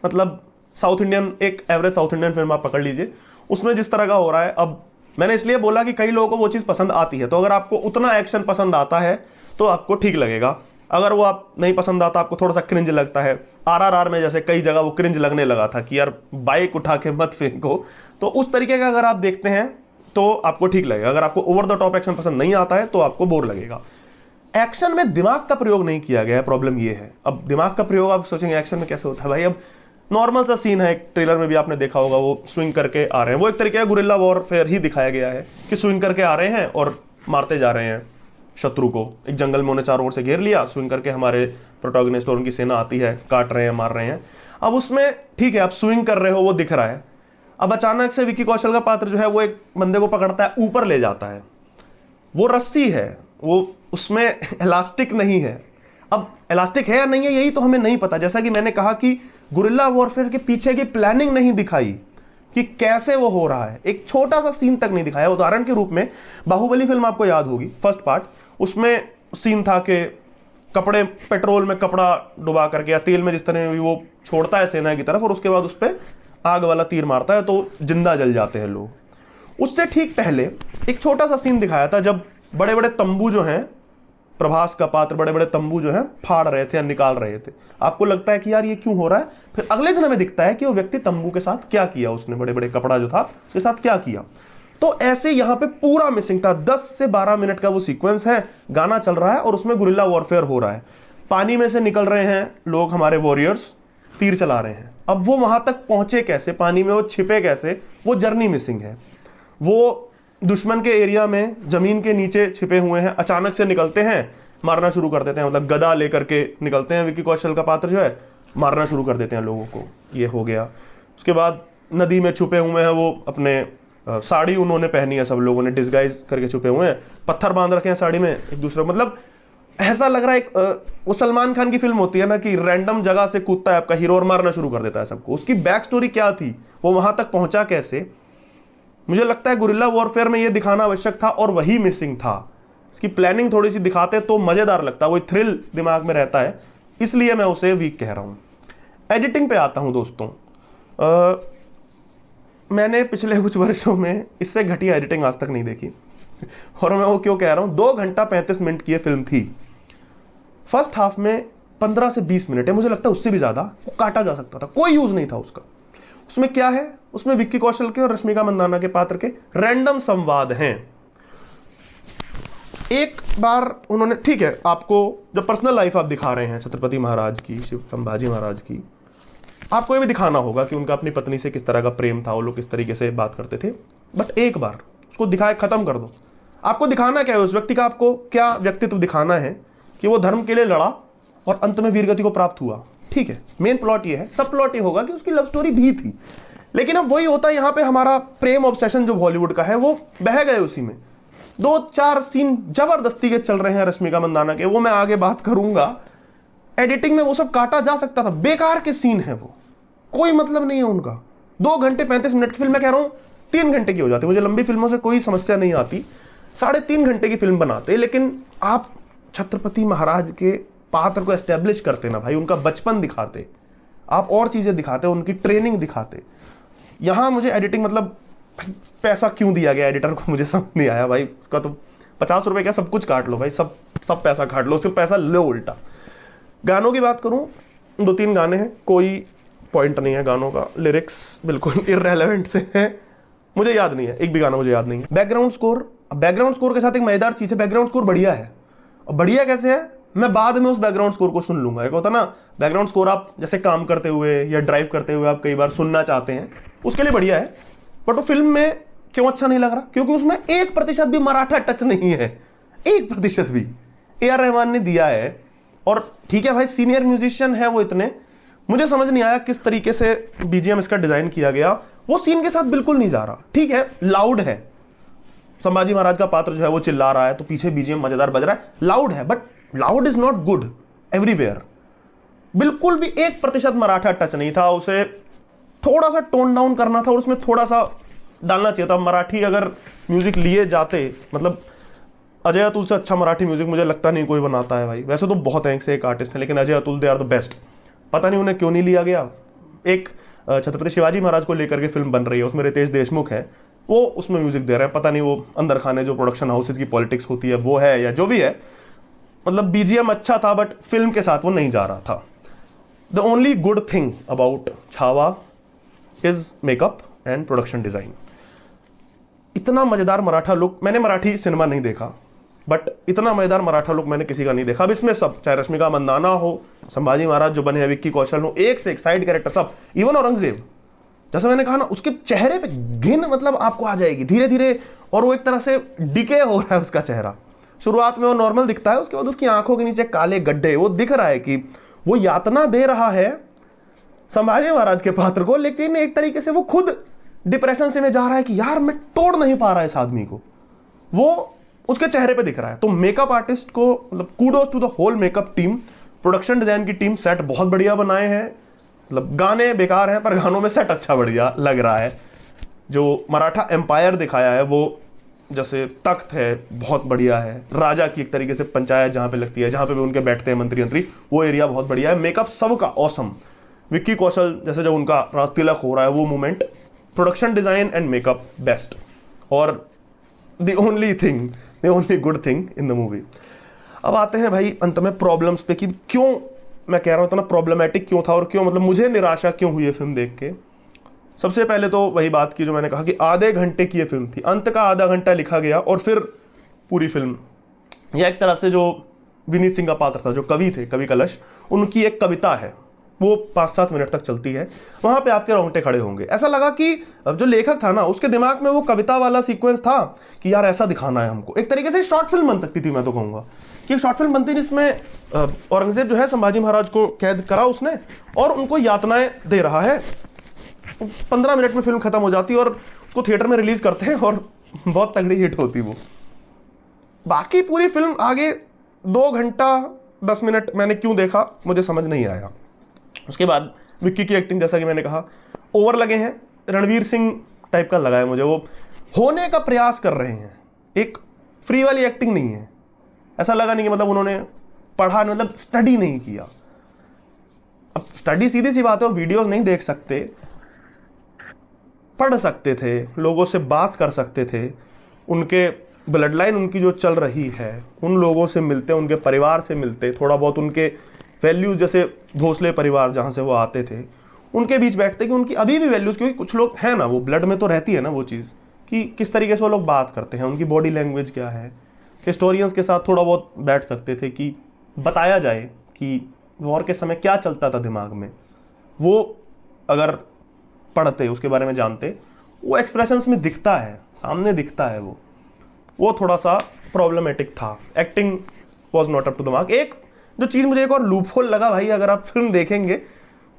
A: मतलब साउथ इंडियन, एक एवरेज साउथ इंडियन फिल्म आप पकड़ लीजिए, उसमें जिस तरह का हो रहा है। अब मैंने इसलिए बोला कि कई लोगों को वो चीज़ पसंद आती है, तो अगर आपको उतना एक्शन पसंद आता है तो आपको ठीक लगेगा। अगर वो आप नहीं पसंद आता, आपको थोड़ा सा क्रिंज लगता है, RRR में जैसे कई जगह वो क्रिंज लगने लगा था कि यार बाइक उठा के मत फेंको, तो उस तरीके का अगर आप देखते हैं तो आपको ठीक लगेगा। अगर आपको ओवर द टॉप एक्शन पसंद नहीं आता है तो आपको बोर लगेगा। एक्शन में दिमाग का प्रयोग नहीं किया गया है, प्रॉब्लम ये है। अब दिमाग का प्रयोग आप सोचेंगे एक्शन में कैसे होता है भाई, अब नॉर्मल सा सीन है, एक ट्रेलर में भी आपने देखा होगा, वो स्विंग करके आ रहे हैं, वो एक तरीके का गुरिल्ला वॉरफेयर ही दिखाया गया है कि स्विंग करके आ रहे हैं और मारते जा रहे हैं शत्रु को। एक जंगल में उन्हें चारों ओर से घेर लिया, स्विंग करके हमारे प्रोटोगनिस्ट और उनकी सेना आती है, काट रहे हैं, मार रहे हैं। अब उसमें ठीक है आप स्विंग कर रहे हो, वो दिख रहा है। अब अचानक से विक्की कौशल का पात्र जो है वो एक बंदे को पकड़ता है, ऊपर ले जाता है, वो रस्सी है, वो उसमें इलास्टिक नहीं है। अब इलास्टिक है या नहीं है यही तो हमें नहीं पता। जैसा कि मैंने कहा कि गुरिल्ला वॉरफेयर के पीछे की प्लानिंग नहीं दिखाई कि कैसे वो हो रहा है, एक छोटा सा सीन तक नहीं दिखाया। उदाहरण के रूप में बाहुबली फिल्म आपको याद होगी, फर्स्ट पार्ट, उसमें सीन था कि कपड़े, पेट्रोल में कपड़ा डुबा करके या तेल में जिस तरह भी वो छोड़ता है सेना की तरफ, और उसके बाद उस पर आग वाला तीर मारता है तो जिंदा जल जाते हैं लोग। उससे ठीक पहले एक छोटा सा सीन दिखाया था जब बड़े बड़े तंबू जो हैं, प्रभास का पात्र बड़े बड़े तंबू जो हैं फाड़ रहे थे या निकाल रहे थे। आपको लगता है कि यार ये क्यों हो रहा है, फिर अगले दिन हमें दिखता है कि वो व्यक्ति तंबू के साथ क्या किया, उसने बड़े बड़े कपड़ा जो था उसके साथ क्या किया। तो ऐसे यहाँ पे पूरा मिसिंग था। 10 से 12 मिनट का वो सीक्वेंस है, गाना चल रहा है और उसमें गुरिल्ला वॉरफेयर हो रहा है, पानी में से निकल रहे हैं लोग, हमारे वॉरियर्स तीर चला रहे हैं। अब वो वहां तक पहुंचे कैसे, पानी में वो छिपे कैसे, वो जर्नी मिसिंग है। वो दुश्मन के एरिया में जमीन के नीचे छिपे हुए हैं, अचानक से निकलते हैं, मारना शुरू कर देते हैं, मतलब गदा लेकर के निकलते हैं, विक्की कौशल का पात्र जो है मारना शुरू कर देते हैं लोगों को, ये हो गया। उसके बाद नदी में छुपे हुए हैं वो, अपने साड़ी उन्होंने पहनी है, सब लोगों ने डिस्गाइज करके छुपे हुए हैं, पत्थर बांध रखे हैं साड़ी में एक दूसरे, मतलब ऐसा लग रहा है एक वो सलमान खान की फिल्म होती है ना कि रैंडम जगह से कूदता है आपका हीरो और मारना शुरू कर देता है सबको। उसकी बैक स्टोरी क्या थी, वो वहां तक पहुंचा कैसे, मुझे लगता है गुरिल्ला वॉरफेयर में ये दिखाना आवश्यक था और वही मिसिंग था। इसकी प्लानिंग थोड़ी सी दिखाते तो मजेदार लगता, वही थ्रिल दिमाग में रहता है, इसलिए मैं उसे वीक कह रहा हूं। एडिटिंग पे आता हूं दोस्तों, मैंने पिछले कुछ वर्षों में इससे घटिया एडिटिंग आज तक नहीं देखी और मैं वो क्यों कह रहा हूं, 2 घंटा 35 मिनट की ये फिल्म थी, फर्स्ट हाफ में 15 से 20 मिनट है, मुझे लगता है उससे भी ज्यादा वो काटा जा सकता था, कोई यूज नहीं था उसका। उसमें क्या है, उसमें विक्की कौशल के और रश्मिका मंदाना के पात्र के रैंडम संवाद हैं। एक बार उन्होंने, ठीक है, आपको जब पर्सनल लाइफ आप दिखा रहे हैं छत्रपति महाराज की, शिव संभाजी महाराज की, आपको ये भी दिखाना होगा कि उनका अपनी पत्नी से किस तरह का प्रेम था, वो लोग किस तरीके से बात करते थे, बट एक बार उसको दिखाए, खत्म कर दो। आपको दिखाना क्या है उस व्यक्ति का, आपको क्या व्यक्तित्व दिखाना है कि वो धर्म के लिए लड़ा और अंत में वीरगति को प्राप्त हुआ। ठीक है, मेन प्लॉट ये है, सब प्लॉट ये होगा कि उसकी लव स्टोरी भी थी, लेकिन अब वही होता है यहाँ पे, हमारा प्रेम ऑब्सेशन जो बॉलीवुड का है वो बह गए उसी में। 2-4 सीन जबरदस्ती के चल रहे हैं रश्मिका मंदाना के, वो मैं आगे बात करूंगा। एडिटिंग में वो सब काटा जा सकता था, बेकार के सीन है वो, कोई मतलब नहीं है उनका। 2 घंटे 35 मिनट की फिल्म, मैं कह रहा हूं 3 घंटे की हो जाती। मुझे लंबी फिल्मों से कोई समस्या नहीं आती, 3.5 घंटे की फिल्म बनाते, लेकिन आप छत्रपति महाराज के पात्र को एस्टेब्लिश करते ना भाई, उनका बचपन दिखाते, आप और चीजें दिखाते, उनकी ट्रेनिंग दिखाते। यहां मुझे एडिटिंग, मतलब पैसा क्यों दिया गया एडिटर को मुझे समझ नहीं आया भाई। उसका तो 50 रुपए क्या, सब कुछ काट लो भाई, सब पैसा काट लो, उससे पैसा लो उल्टा। गानों की बात करूं, 2-3 गाने हैं, कोई पॉइंट नहीं है गानों का, लिरिक्स बिल्कुल इररेलेवेंट से हैं, मुझे याद नहीं है, एक भी गाना मुझे याद नहीं है। बैकग्राउंड स्कोर के साथ एक मजेदार चीज है, बैकग्राउंड स्कोर बढ़िया है। और बढ़िया कैसे है, मैं बाद में उस बैकग्राउंड स्कोर को सुन लूंगा। एक होता ना बैकग्राउंड स्कोर, आप जैसे काम करते हुए या ड्राइव करते हुए आप कई बार सुनना चाहते हैं, उसके लिए बढ़िया है, बट वो फिल्म में क्यों अच्छा नहीं लग रहा, क्योंकि उसमें 1% भी मराठा टच नहीं है, 1% भी। AR रहमान ने दिया है, और ठीक है भाई, सीनियर म्यूजिशियन है वो इतने, मुझे समझ नहीं आया किस तरीके से BGM इसका डिजाइन किया गया, वो सीन के साथ बिल्कुल नहीं जा रहा। ठीक है, लाउड है, संभाजी महाराज का पात्र जो है वो चिल्ला रहा है, तो पीछे BGM मजेदार बज रहा है, लाउड है, but loud is not good everywhere. बिल्कुल भी 1% मराठा टच नहीं था, उसे थोड़ा सा टोन डाउन करना था और उसमें थोड़ा सा डालना चाहिए था। मराठी अगर म्यूजिक लिए जाते, मतलब अजय अतुल से अच्छा मराठी म्यूजिक मुझे लगता नहीं कोई बनाता है भाई। वैसे तो बहुत हैं एक आर्टिस्ट हैं, लेकिन Ajay Atul they are the best. पता नहीं उन्हें क्यों नहीं लिया गया। एक छत्रपति शिवाजी महाराज को लेकर के फिल्म बन रही है, उसमें रितेश देशमुख है, वो उसमें म्यूजिक दे रहे हैं। पता नहीं वो अंदर खाने जो प्रोडक्शन हाउसेज की पॉलिटिक्स होती है वो है या जो भी है, मतलब BGM अच्छा था बट फिल्म के साथ वो नहीं जा रहा था। The only good thing about Chhaava is makeup and production design. इतना मजेदार मराठा लुक, मैंने मराठी सिनेमा नहीं देखा, बट इतना मजेदार मराठा लुक मैंने किसी का नहीं देखा। अब इसमें सब, चाहे रश्मिका मंदाना हो, संभाजी महाराज जो बने हैं, विक्की कौशल हो, एक से एक साइड कैरेक्टर सब, इवन औरंगजेब, जैसे मैंने कहा ना, उसके चेहरे पे घिन मतलब आपको आ जाएगी धीरे धीरे, और वो एक तरह से डिके हो रहा है उसका चेहरा। शुरुआत में वो नॉर्मल दिखता है, उसके बाद उसकी आंखों के नीचे काले गड्ढे, वो दिख रहा है कि वो यातना दे रहा है संभाजी महाराज के पात्र को, लेकिन एक तरीके से वो खुद डिप्रेशन से में जा रहा है कि यार मैं तोड़ नहीं पा रहा इस आदमी को, वो उसके चेहरे पे दिख रहा है। तो मेकअप आर्टिस्ट को, मतलब kudos to the whole makeup team, production design की टीम, सेट बहुत बढ़िया बनाए हैं। मतलब गाने बेकार हैं पर गानों में सेट अच्छा बढ़िया लग रहा है। जो मराठा एम्पायर दिखाया है वो, जैसे तख्त है बहुत बढ़िया है, राजा की एक तरीके से पंचायत जहां पे लगती है, जहां पे भी उनके बैठते हैं मंत्री, वो एरिया बहुत बढ़िया है। मेकअप सबका ऑसम। विक्की कौशल जैसे जब उनका राज तिलक हो रहा है वो moment, production design and makeup best. और the only good thing in the movie. अब आते हैं भाई अंत में प्रॉब्लम्स पे कि क्यों मैं कह रहा हूं इतना प्रॉब्लमैटिक क्यों था और क्यों, मतलब मुझे निराशा क्यों हुई है फिल्म देख के। सबसे पहले तो वही बात की जो मैंने कहा कि आधे घंटे की ये फिल्म थी, अंत का आधा घंटा लिखा गया और फिर पूरी फिल्म। यह एक तरह से जो विनीत सिंह का पात्र था, जो कवि थे, कवि कलश, उनकी एक कविता है, वो 5-7 मिनट तक चलती है। वहां पे आपके रोंगटे खड़े होंगे। ऐसा लगा कि जो लेखक था ना, उसके दिमाग में वो कविता वाला सीक्वेंस था कि यार ऐसा दिखाना है हमको। एक तरीके से शॉर्ट फिल्म बन सकती थी, मैं तो कहूंगा कि एक शॉर्ट फिल्म बनती जिसमें औरंगजेब जो है संभाजी महाराज को कैद करा उसने और उनको यातनाएं दे रहा है। 15 मिनट में फिल्म खत्म हो जाती और उसको थिएटर में रिलीज करते हैं और बहुत तगड़ी हिट होती वो। बाकी पूरी फिल्म आगे 2 घंटा 10 मिनट मैंने क्यों देखा मुझे समझ नहीं आया। उसके बाद विक्की की एक्टिंग, जैसा कि मैंने कहा, ओवर लगे हैं, रणवीर सिंह टाइप का लगा है मुझे। वो होने का प्रयास कर रहे हैं, एक फ्री वाली एक्टिंग नहीं है। ऐसा लगा नहीं कि मतलब उन्होंने पढ़ा, मतलब स्टडी नहीं किया। अब स्टडी सीधी सी बात है, वो वीडियोस नहीं देख सकते, पढ़ सकते थे, लोगों से बात कर सकते थे, उनके ब्लड लाइन उनकी जो चल रही है उन लोगों से मिलते, उनके परिवार से मिलते, थोड़ा बहुत उनके वैल्यूज, जैसे भोसले परिवार जहाँ से वो आते थे उनके बीच बैठते कि उनकी अभी भी वैल्यूज़, क्योंकि कुछ लोग हैं ना, वो ब्लड में तो रहती है ना वो चीज़, कि किस तरीके से वो लोग बात करते हैं, उनकी बॉडी लैंग्वेज क्या है। हिस्टोरियंस के साथ थोड़ा बहुत बैठ सकते थे कि बताया जाए कि वॉर के समय क्या चलता था दिमाग में, वो अगर पढ़ते, उसके बारे में जानते, वो एक्सप्रेशंस में दिखता है, सामने दिखता है। वो थोड़ा सा प्रॉब्लमेटिक था। Acting was not up to the mark. एक जो चीज़ मुझे एक और लूपहोल लगा भाई, अगर आप फिल्म देखेंगे,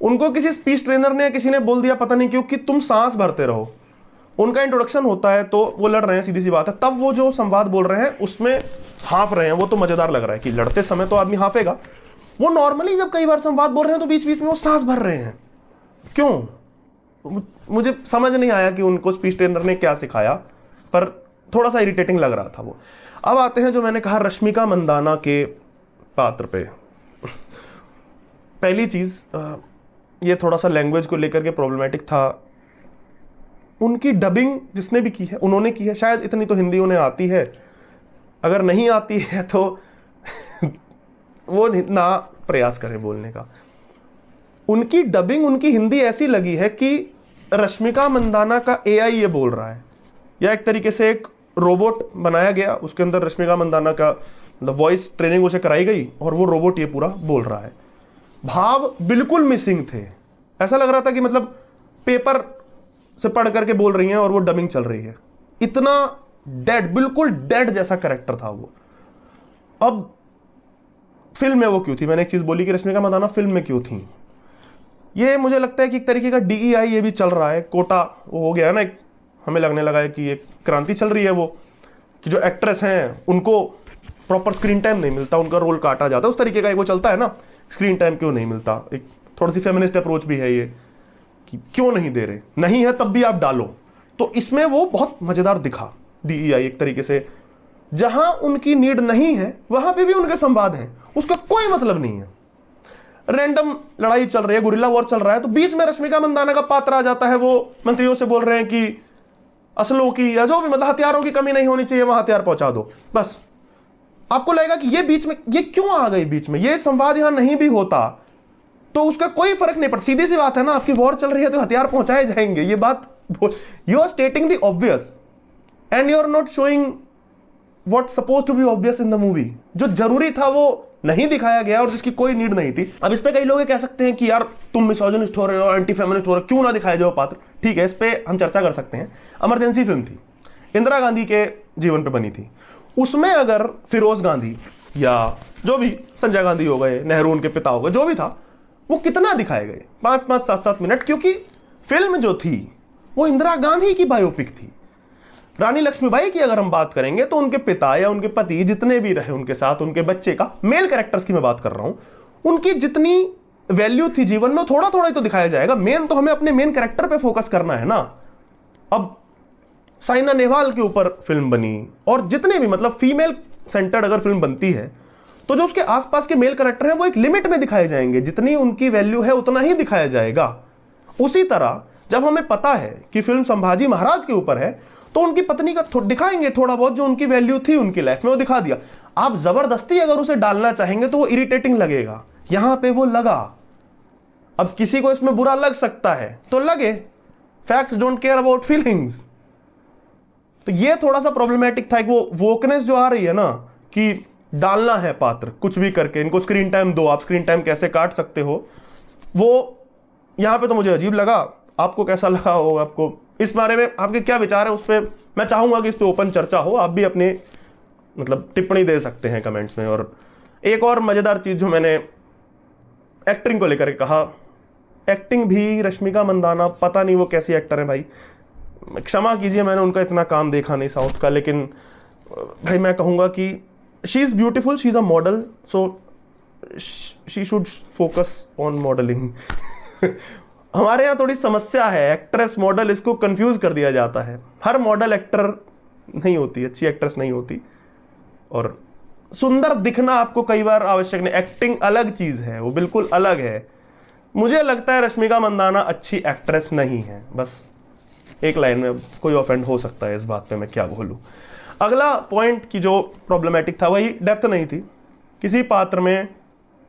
A: उनको किसी स्पीच ट्रेनर ने या किसी ने बोल दिया पता नहीं क्यों कि तुम सांस भरते रहो। उनका इंट्रोडक्शन होता है तो वो लड़ रहे हैं, सीधी सी बात है, तब वो जो संवाद बोल रहे हैं उसमें हाफ रहे हैं, वो तो मजेदार लग रहा है कि लड़ते समय तो आदमी हाफेगा। वो नॉर्मली जब कई बार संवाद बोल रहे हैं तो बीच बीच में वो सांस भर रहे हैं, क्यों? मुझे समझ नहीं आया कि उनको स्पीच ट्रेनर ने क्या सिखाया, पर थोड़ा सा इरिटेटिंग लग रहा था वो। अब आते हैं जो मैंने कहा रश्मिका मंदाना के पात्र पे। पहली चीज, ये थोड़ा सा लैंग्वेज को लेकर के प्रॉब्लमेटिक था। उनकी डबिंग जिसने भी की है, उन्होंने की है, शायद इतनी तो हिंदी उन्हें आती है, अगर नहीं आती है तो वो ना प्रयास करें बोलने का। उनकी डबिंग, उनकी हिंदी ऐसी लगी है कि रश्मिका मंदाना का एआई ये बोल रहा है, या एक तरीके से एक रोबोट बनाया गया, उसके अंदर रश्मिका मंदाना का वॉइस ट्रेनिंग उसे कराई गई और वो रोबोट ये पूरा बोल रहा है। भाव बिल्कुल मिसिंग थे, ऐसा लग रहा था कि मतलब पेपर से पढ़ करके बोल रही हैं और वो डबिंग चल रही है। इतना डेड, बिल्कुल डेड जैसा कैरेक्टर था वो। अब फिल्म में वो क्यों थी? मैंने एक चीज बोली कि रश्मिका मंदाना फिल्म में क्यों थी। ये मुझे लगता है कि एक तरीके का डीईआई ये भी चल रहा है, कोटा वो हो गया है ना, एक हमें लगने लगा है कि एक क्रांति चल रही है वो, कि जो एक्ट्रेस हैं उनको प्रॉपर स्क्रीन टाइम नहीं मिलता, उनका रोल काटा जाता है, उस तरीके का एक वो चलता है ना, स्क्रीन टाइम क्यों नहीं मिलता। एक थोड़ी सी फेमिनिस्ट अप्रोच भी है ये कि क्यों नहीं दे रहे, नहीं है तब भी आप डालो। तो इसमें वो बहुत मजेदार दिखा डीईआई एक तरीके से, जहां उनकी नीड नहीं है वहां पे भी उनके संवाद हैं, उसका कोई मतलब नहीं है। रैंडम लड़ाई चल रही है, गुरिल्ला वॉर चल रहा है, तो बीच में रश्मिका मंदाना का पात्र आ जाता है, वो मंत्रियों से बोल रहे हैं कि असलों की या जो भी मतलब हथियारों की कमी नहीं होनी चाहिए, वहां हथियार पहुंचा दो। बस आपको लगेगा कि ये बीच में ये क्यों आ गई, बीच में ये संवाद यहां नहीं भी होता तो उसका कोई फर्क नहीं पड़ता। सीधी सी बात है ना, आपकी वॉर चल रही है तो हथियार पहुंचाए जाएंगे, ये बात you are stating the obvious and you are not showing what suppose to be obvious in the movie. जो जरूरी था वो नहीं दिखाया गया और जिसकी कोई नीड नहीं थी। अब इस पे कई लोग कह सकते हैं कि यार तुम मिसोजिनिस्ट हो रहे हो, एंटी फेमिनिस्ट हो रहे हो, क्यों ना दिखाया जाए पात्र। ठीक है, इस पे हम चर्चा कर सकते हैं। इमरजेंसी फिल्म थी, इंदिरा गांधी के जीवन पे बनी थी, उसमें अगर फिरोज गांधी या जो भी संजय गांधी हो गए, नेहरू उनके पिता हो गए, जो भी था, वो कितना दिखाए गए, 5-5, 7-7 मिनट, क्योंकि फिल्म जो थी वो इंदिरा गांधी की बायोपिक थी। रानी लक्ष्मीबाई की अगर हम बात करेंगे तो उनके पिता या उनके पति जितने भी रहे उनके साथ, उनके बच्चे का, मेल कैरेक्टर्स की मैं बात कर रहा हूं, उनकी जितनी वैल्यू थी जीवन में थोड़ा थोड़ा ही तो दिखाया जाएगा। मेन तो हमें अपने मेन कैरेक्टर पे फोकस करना है ना। अब साइना नेहवाल के ऊपर फिल्म बनी और जितने भी मतलब फीमेल सेंटर्ड अगर फिल्म बनती है तो जो उसके आसपास के मेल कैरेक्टर हैं वो एक लिमिट में दिखाए जाएंगे, जितनी उनकी वैल्यू है उतना ही दिखाया जाएगा। उसी तरह जब हमें पता है कि फिल्म संभाजी महाराज के ऊपर है तो उनकी पत्नी का दिखाएंगे थोड़ा बहुत, जो उनकी वैल्यू थी उनकी लाइफ में वो दिखा दिया। आप जबरदस्ती अगर उसे डालना चाहेंगे तो वो इरिटेटिंग लगेगा, यहां पे वो लगा। अब किसी को इसमें बुरा लग सकता है तो लगे, facts don't care about feelings. तो ये थोड़ा सा प्रॉब्लमेटिक था कि वो वोकनेस जो आ रही है ना, कि डालना है पात्र कुछ भी करके, इनको स्क्रीन टाइम दो, आप स्क्रीन टाइम कैसे काट सकते हो, वो यहां पे तो मुझे अजीब लगा। आपको कैसा लगा हो, आपको इस बारे में आपके क्या विचार है उस पर मैं चाहूंगा कि इस पे ओपन चर्चा हो, आप भी अपने मतलब टिप्पणी दे सकते हैं कमेंट्स में। और एक और मजेदार चीज जो मैंने एक्टिंग को लेकर कहा, एक्टिंग भी रश्मिका मंदाना, पता नहीं वो कैसी एक्टर है भाई, क्षमा कीजिए मैंने उनका इतना काम देखा नहीं साउथ का, लेकिन भाई मैं कहूँगा कि she is beautiful, she is a model, so she should focus on modelling. हमारे यहाँ थोड़ी समस्या है, एक्ट्रेस मॉडल इसको कंफ्यूज कर दिया जाता है। हर मॉडल एक्टर नहीं होती, अच्छी एक्ट्रेस नहीं होती, और सुंदर दिखना आपको कई बार आवश्यक नहीं। एक्टिंग अलग चीज़ है, वो बिल्कुल अलग है। मुझे लगता है रश्मिका मंदाना अच्छी एक्ट्रेस नहीं है, बस एक लाइन में कोई ऑफेंड हो सकता है इस बात पे, मैं क्या बोलूँ। अगला पॉइंट की जो प्रॉब्लमेटिक था वही डेप्थ नहीं थी किसी पात्र में।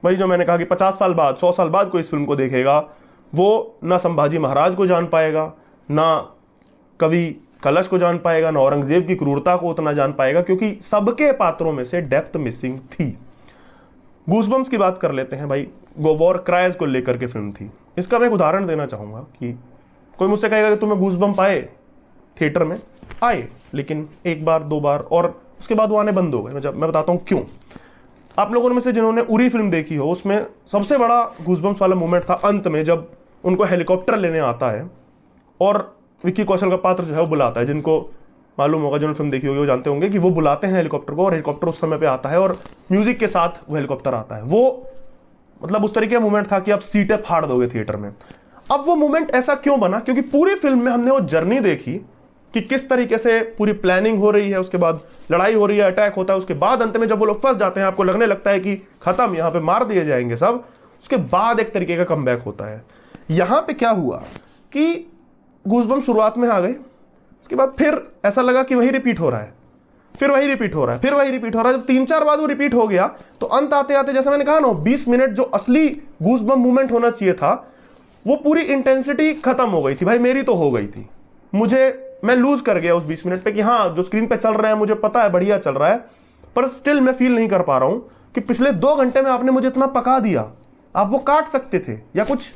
A: वही जो मैंने कहा कि 50 साल बाद 100 साल बाद कोई इस फिल्म को देखेगा वो ना संभाजी महाराज को जान पाएगा, ना कवि कलश को जान पाएगा, ना औरंगजेब की क्रूरता को उतना जान पाएगा, क्योंकि सबके पात्रों में से डेप्थ मिसिंग थी। गूज़बम्प्स की बात कर लेते हैं भाई, वॉर क्राइज को लेकर के फिल्म थी। इसका मैं एक उदाहरण देना चाहूँगा कि कोई मुझसे कहेगा कि तुम्हें गूज़बम्प आए थिएटर में, आए, लेकिन एक बार दो बार और उसके बाद वो आने बंद हो गए। मैं बताता हूँ क्यों। आप लोगों में से जिन्होंने उरी फिल्म देखी हो, उसमें सबसे बड़ा गूज़बम्प्स वाला मोमेंट था अंत में, जब उनको हेलीकॉप्टर लेने आता है और विक्की कौशल का पात्र जो है वो बुलाता है। जिनको मालूम होगा, जिन्होंने फिल्म देखी होगी वो जानते होंगे कि वो बुलाते हैं हेलीकॉप्टर को, और हेलीकॉप्टर उस समय पे आता है और म्यूजिक के साथ वो हेलीकॉप्टर आता है। वो मतलब उस तरीके का मोमेंट था कि आप सीटें फाड़ दोगे थिएटर में। अब वो मोमेंट ऐसा क्यों बना? क्योंकि पूरी फिल्म में हमने वो जर्नी देखी कि किस तरीके से पूरी प्लानिंग हो रही है, उसके बाद लड़ाई हो रही है, अटैक होता है, उसके बाद अंत में जब वो लोग फंस जाते हैं, आपको लगने लगता है कि खत्म, यहाँ पे मार दिए जाएंगे सब, उसके बाद एक तरीके का कमबैक होता है। यहाँ पे क्या हुआ कि गूज़बम्प्स शुरुआत में आ गए, उसके बाद फिर ऐसा लगा कि वही रिपीट हो रहा है, फिर वही रिपीट हो रहा है, फिर वही रिपीट हो रहा है। जब 3-4 बार वो रिपीट हो गया तो अंत आते आते, जैसे मैंने कहा ना, 20 मिनट जो असली गूज़बम्प मूवमेंट होना चाहिए था, वो पूरी इंटेंसिटी खत्म हो गई थी। भाई मेरी तो हो गई थी, मैं लूज कर गया उस 20 मिनट पे कि हाँ जो स्क्रीन पे चल रहा है मुझे पता है बढ़िया चल रहा है, पर स्टिल मैं फील नहीं कर पा रहा हूं कि पिछले 2 घंटे में आपने मुझे इतना पका दिया। आप वो काट सकते थे या कुछ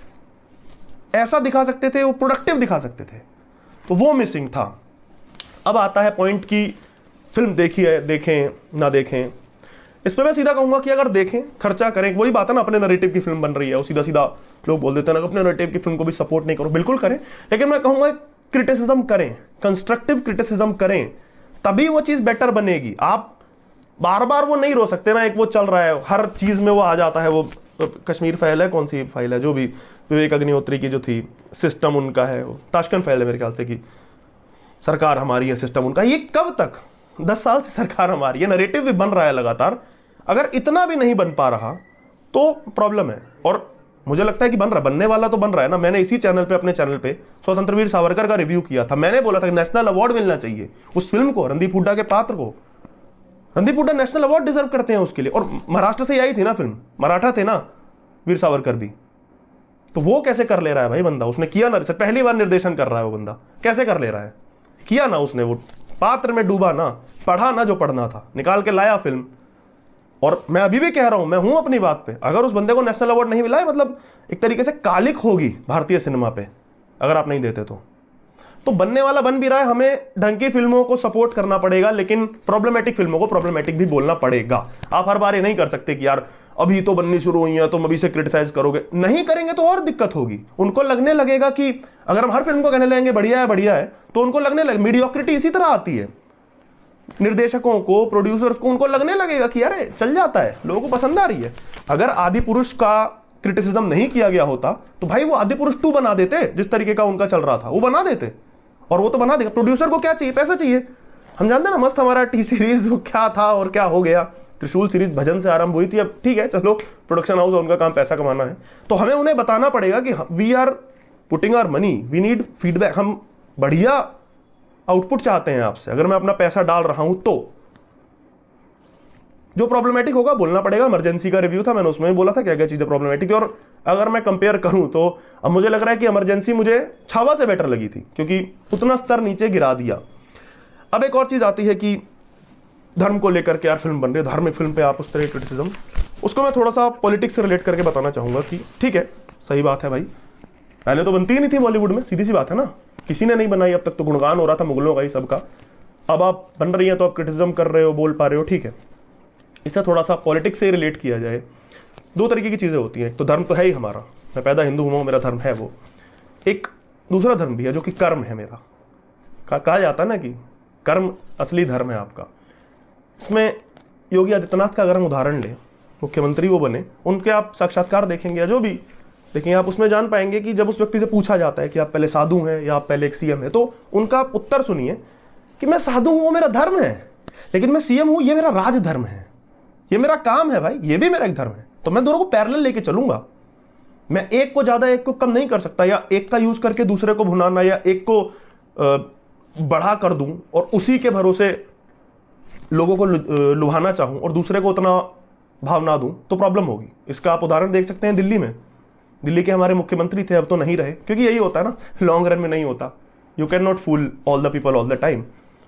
A: ऐसा दिखा सकते थे, वो प्रोडक्टिव दिखा सकते थे, तो वो मिसिंग था। अब आता है पॉइंट की फिल्म देखी है, देखें ना देखें। इस पर मैं सीधा कहूंगा कि अगर देखें, खर्चा करें। वही बात है ना, अपने नैरेटिव की फिल्म बन रही है, वो सीधा सीधा लोग बोल देते हैं ना, अपने नैरेटिव की फिल्म को भी सपोर्ट नहीं करो। बिल्कुल करें, लेकिन मैं कहूंगा क्रिटिसिज्म करें, कंस्ट्रक्टिव क्रिटिसिज्म करें, तभी वो चीज बेटर बनेगी। आप बार बार वो नहीं रो सकते ना, एक वो चल रहा है हर चीज में, वो आ जाता है, वो कश्मीर फाइल है, कौन सी फाइल है, जो भी विवेक अग्निहोत्री की जो थी, सिस्टम उनका है, वो ताशकंद फाइल है मेरे ख्याल से, कि सरकार हमारी है, सिस्टम उनका। ये कब तक? 10 साल से सरकार हमारी है, नैरेटिव भी बन रहा है लगातार। अगर इतना भी नहीं बन पा रहा तो प्रॉब्लम है। और मुझे लगता है कि बन रहा है, बनने वाला तो बन रहा है ना। मैंने इसी चैनल पे, अपने चैनल पे स्वतंत्र वीर सावरकर का रिव्यू किया था। मैंने बोला था कि नेशनल अवार्ड मिलना चाहिए उस फिल्म को, रणदीप हुड्डा के पात्र को। Randeep Hooda national award deserve करते हैं उसके लिए। और महाराष्ट्र से आई थी ना फिल्म, मराठा थे ना वीर सावरकर भी, तो वो कैसे कर ले रहा है भाई बंदा? उसने किया ना, पहली बार निर्देशन कर रहा है वो बंदा, कैसे कर ले रहा है? किया ना उसने, वो पात्र में डूबा ना, पढ़ा ना जो पढ़ना था, निकाल के लाया फिल्म। और मैं अभी भी कह रहा हूं, मैं हूं अपनी बात पे, अगर उस बंदे को नेशनल अवार्ड नहीं मिला है, मतलब एक तरीके से कालिक होगी भारतीय सिनेमा पे अगर आप नहीं देते तो बनने वाला बन भी रहा है। हमें ढंग की फिल्मों को सपोर्ट करना पड़ेगा, लेकिन प्रॉब्लमेटिक फिल्मों को प्रॉब्लमेटिक भी बोलना पड़ेगा। आप हर बार ये नहीं कर सकते कि यार अभी तो बननी शुरू हुई है, तुम अभी से क्रिटिसाइज करोगे। नहीं करेंगे तो और दिक्कत होगी। उनको लगने लगेगा कि अगर हम हर फिल्म को कहने लगेंगे बढ़िया है, तो उनको लगने लगे, मीडियोक्रिटी इसी तरह आती है। निर्देशकों को, प्रोड्यूसर्स को, उनको लगने लगेगा कि अरे चल जाता है, लोगों को पसंद आ रही है। अगर आदिपुरुष का क्रिटिसिज्म नहीं किया गया होता तो भाई वो आदिपुरुष 2 बना देते, जिस तरीके का उनका चल रहा था वो बना देते। और वो तो बना देगा। प्रोड्यूसर को क्या चाहिए? पैसा चाहिए। हम जानते हैं ना, मस्त हमारा टी सीरीज वो क्या था और क्या हो गया। त्रिशूल सीरीज भजन से आरंभ हुई थी, अब ठीक है चलो, प्रोडक्शन हाउस, उनका काम पैसा कमाना है, तो हमें उन्हें बताना पड़ेगा कि we are putting our money, we need feedback. हम बढ़िया आउटपुट चाहते हैं आपसे। अगर मैं अपना पैसा डाल रहा हूं तो जो प्रॉब्लमेटिक होगा बोलना पड़ेगा। इमरजेंसी का रिव्यू था, मैंने उसमें भी बोला था क्या क्या चीजें प्रॉब्लमेटिक थी। और अगर मैं कंपेयर करूं तो अब मुझे लग रहा है कि इमरजेंसी मुझे छावा से बेटर लगी थी, क्योंकि उतना स्तर नीचे गिरा दिया। अब एक और चीज आती है कि धर्म को लेकर के यार फिल्म बन रही है, धार्मिक फिल्म पे आप उस तरह क्रिटिसिज्म, उसको मैं थोड़ा सा पॉलिटिक्स से रिलेट करके बताना चाहूंगा कि ठीक है, सही बात है भाई, पहले तो बनती ही नहीं थी बॉलीवुड में, सीधी सी बात है ना, किसी ने नहीं बनाई अब तक, तो गुणगान हो रहा था मुगलों का ही सबका। अब आप बन रही हैं तो आप क्रिटिसिज्म कर रहे हो, बोल पा रहे हो, ठीक है। इसे थोड़ा सा पॉलिटिक्स से रिलेट किया जाए। 2 तरीके की चीज़ें होती हैं। एक तो धर्म तो है ही हमारा, मैं पैदा हिंदू हुआ हूँ, मेरा धर्म है वो। एक दूसरा धर्म भी है जो कि कर्म है मेरा। कहा जाता है ना कि कर्म असली धर्म है आपका। इसमें योगी आदित्यनाथ का अगर हम उदाहरण लें, मुख्यमंत्री वो बने, उनके आप साक्षात्कार देखेंगे या जो भी देखेंगे, आप उसमें जान पाएंगे कि जब उस व्यक्ति से पूछा जाता है कि आप पहले साधु हैं या आप पहले एक सीएम है, तो उनका उत्तर सुनिए कि मैं साधु हूं, वो मेरा धर्म है, लेकिन मैं सीएम हूं, ये मेरा राजधर्म है, ये मेरा काम है भाई, ये भी मेरा एक धर्म है। तो मैं दोनों को पैरेलल लेके चलूंगा। मैं एक को ज्यादा एक को कम नहीं कर सकता, या एक का यूज करके दूसरे को भुनाना, या एक को बढ़ा कर दूं और उसी के भरोसे लोगों को लुभाना चाहूं और दूसरे को उतना भाव ना दूं, तो प्रॉब्लम होगी। इसका आप उदाहरण देख सकते हैं दिल्ली में। दिल्ली के हमारे मुख्यमंत्री थे, अब तो नहीं रहे, क्योंकि यही होता है ना, लॉन्ग रन में नहीं होता। You can not fool all the people all the time.